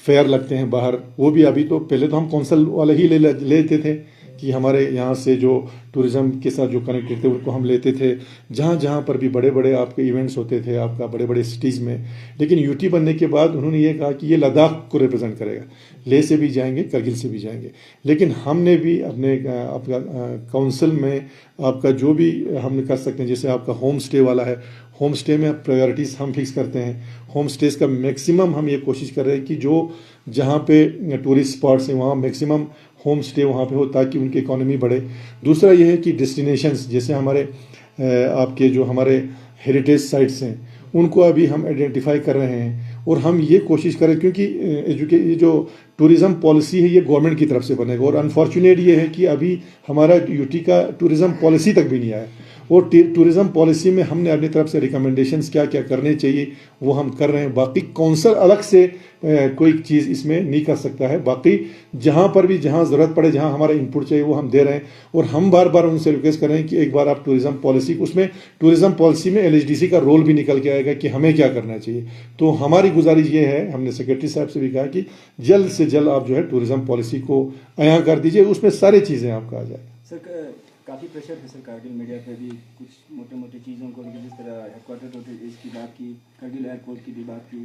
[SPEAKER 2] फेयर लगते हैं बाहर, वो भी अभी तो, पहले तो हम कौंसल वाले ही लेते थे कि हमारे यहाँ से जो टूरिज्म के साथ जो कनेक्टेड थे उनको हम लेते थे। जहाँ जहाँ पर भी बड़े बड़े आपके इवेंट्स होते थे आपका बड़े बड़े सिटीज़ में। लेकिन UT बनने के बाद उन्होंने ये कहा कि ये लद्दाख को रिप्रेजेंट करेगा, लेह से भी जाएंगे, करगिल से भी जाएंगे। लेकिन हमने भी अपने आपका काउंसिल में आपका जो भी हमने कर सकते हैं, जैसे आपका होम स्टे वाला है, होम स्टे में प्रायोरिटीज़ हम फिक्स करते हैं। होम स्टेज का मैक्सिमम हम ये कोशिश कर रहे हैं कि जो जहाँ पे टूरिस्ट स्पॉट्स हैं वहाँ मैक्सिमम होम स्टे वहाँ पे हो ताकि उनकी इकोनॉमी बढ़े। दूसरा ये है कि डेस्टिनेशंस जैसे हमारे आपके जो हमारे हेरिटेज साइट्स हैं उनको अभी हम आइडेंटिफाई कर रहे हैं और हम ये कोशिश करें क्योंकि ये जो टूरिज़्म पॉलिसी है ये गवर्नमेंट की तरफ से बनेगा और अनफॉर्चुनेट ये है कि अभी हमारा यूटी का टूरिज़्म पॉलिसी तक भी नहीं आया और टूरिज़्म पॉलिसी में हमने अपनी तरफ से रिकमेंडेशंस क्या क्या करने चाहिए वो हम कर रहे हैं। बाकी कौंसल अलग से कोई चीज़ इसमें नहीं कर सकता है। बाकी जहाँ पर भी जहाँ ज़रूरत पड़े जहाँ हमारा इनपुट चाहिए वो हम दे रहे हैं और हम बार बार उनसे रिक्वेस्ट कर रहे हैं कि एक बार आप टूरिज़्म पॉलिसी उसमें टूरिज़्म पॉलिसी में LHDC का रोल भी निकल के आएगा कि हमें क्या करना चाहिए। तो हमारी गुजारिश ये है, हमने सेक्रेटरी साहब से भी कहा कि जल्द से जल्द आप जो है टूरिज़्म पॉलिसी को आया कर दीजिए, उसमें सारी चीज़ें आपका आ जाए।
[SPEAKER 3] सर काफ़ी प्रेशर है सर कारगिल मीडिया पे भी कुछ मोटे मोटे चीज़ों को जिस तरह हेडक्वार्टर नोटिस की बात की, कारगिल एयरपोर्ट की भी बात की।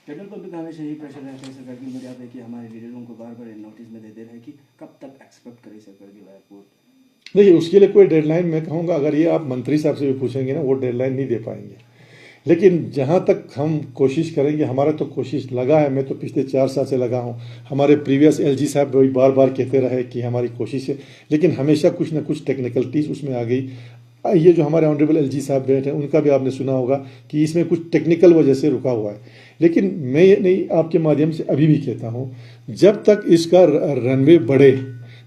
[SPEAKER 3] जनरल पब्लिक का हमेशा यही प्रेशर रहता है सर कारगिल मीडिया पे कि हमारे लीडरों को बार बार नोटिस में दे रहे हैं कि कब तक एक्सपेक्ट करें सर कारगिल एयरपोर्ट।
[SPEAKER 2] देखिए उसके लिए कोई डेडलाइन मैं कहूँगा अगर ये आप मंत्री साहब से भी पूछेंगे ना वो डेडलाइन नहीं दे पाएंगे, लेकिन जहाँ तक हम कोशिश करेंगे, हमारा तो कोशिश लगा है, मैं तो पिछले 4 साल से लगा हूँ। हमारे प्रीवियस LG साहब भी बार बार कहते रहे कि हमारी कोशिश है, लेकिन हमेशा कुछ ना कुछ टेक्निकलिटीज़ उसमें आ गई। ये जो हमारे ऑनरेबल LG साहब बैठे हैं उनका भी आपने सुना होगा कि इसमें कुछ टेक्निकल वजह से रुका हुआ है। लेकिन मैं ये नहीं आपके माध्यम से अभी भी कहता हूँ, जब तक इसका रनवे बढ़े,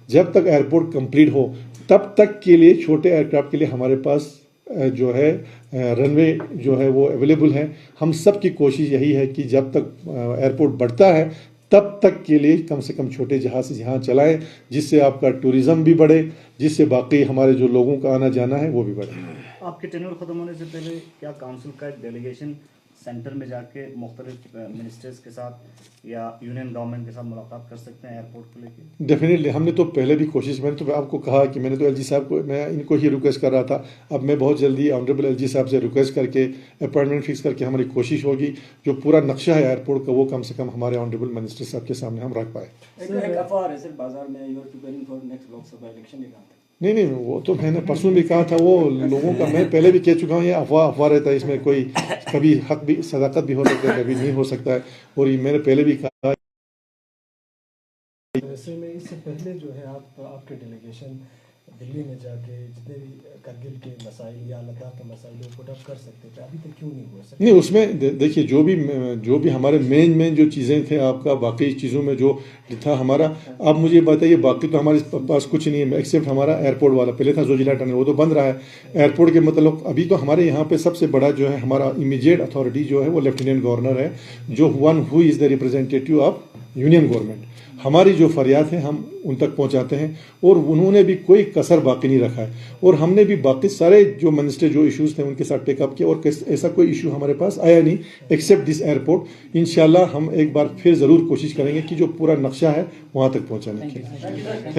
[SPEAKER 2] जब तक एयरपोर्ट कंप्लीट हो, तब तक के लिए छोटे एयरक्राफ्ट के लिए हमारे पास जो है रनवे जो है वो अवेलेबल है। हम सब की कोशिश यही है कि जब तक एयरपोर्ट बढ़ता है तब तक के लिए कम से कम छोटे जहाज़ यहाँ चलाएं, जिससे आपका टूरिज़्म भी बढ़े, जिससे बाकी हमारे जो लोगों का आना जाना है वो भी बढ़े।
[SPEAKER 4] आपके टेन्योर खत्म होने से पहले क्या काउंसिल का एक डेलीगेशन सेंटर में जाके मुख्तलिफ मिनिस्टर्स के साथ या यूनियन गवर्नमेंट के साथ मुलाकात कर सकते हैं एयरपोर्ट को लेकर?
[SPEAKER 2] डेफिनेटली हमने तो पहले भी कोशिश, मैंने तो आपको कहा कि मैंने तो LG साहब को, मैं इनको ही रिक्वेस्ट कर रहा था। अब मैं बहुत जल्दी ऑनरेबल LG साहब से रिक्वेस्ट करके अपॉइंटमेंट फिक्स करके हमारी कोशिश होगी जो पूरा नक्शा है एयरपोर्ट का वो कम से कम हमारे ऑनरेबल मिनिस्टर साहब के सामने हम रख पाए।
[SPEAKER 3] एक अफवाह है सर बाजार में, you are preparing for next Lok Sabha election, ये कहा था?
[SPEAKER 2] नहीं, वो तो मैंने परसों भी कहा था, वो लोगों का मैं पहले भी कह चुका हूँ, ये अफवाह रहता है, इसमें कोई कभी हक भी सदाकत भी हो सकता है, कभी नहीं हो सकता है। और ये मैंने पहले भी कहा।
[SPEAKER 5] वैसे में इससे पहले जो है आपके डेलीगेशन दिल्ली में जाके जितने भी कारगिल के मसाइल या लद्दाख के मसाइल वो पुट अप कर सकते थे, अभी तक क्यों नहीं हुआ सर?
[SPEAKER 2] नहीं, उसमें देखिए जो भी हमारे मेन जो चीज़ें थे आपका, बाकी चीज़ों में जो था हमारा, आप मुझे बताइए, बाकी तो हमारे पास कुछ नहीं है एक्सेप्ट हमारा एयरपोर्ट वाला। पहले था जोजिला टनल, वो तो बंद रहा है। एयरपोर्ट के मतलब अभी तो हमारे यहाँ पे सबसे बड़ा जो है हमारा इमीडिएट अथॉरिटी जो है वो लेफ्टिनेंट गवर्नर है, जो who is the representative of union government. हमारी जो फरियाद है हम उन तक पहुंचाते हैं और उन्होंने भी कोई कसर बाकी नहीं रखा है और हमने भी बाकी सारे जो मिनिस्टर जो इश्यूज थे उनके साथ टेकअप किया और ऐसा कोई इशू हमारे पास आया नहीं एक्सेप्ट दिस एयरपोर्ट। इंशाल्लाह हम एक बार फिर ज़रूर कोशिश करेंगे कि जो पूरा नक्शा है वहाँ तक पहुँचाने की।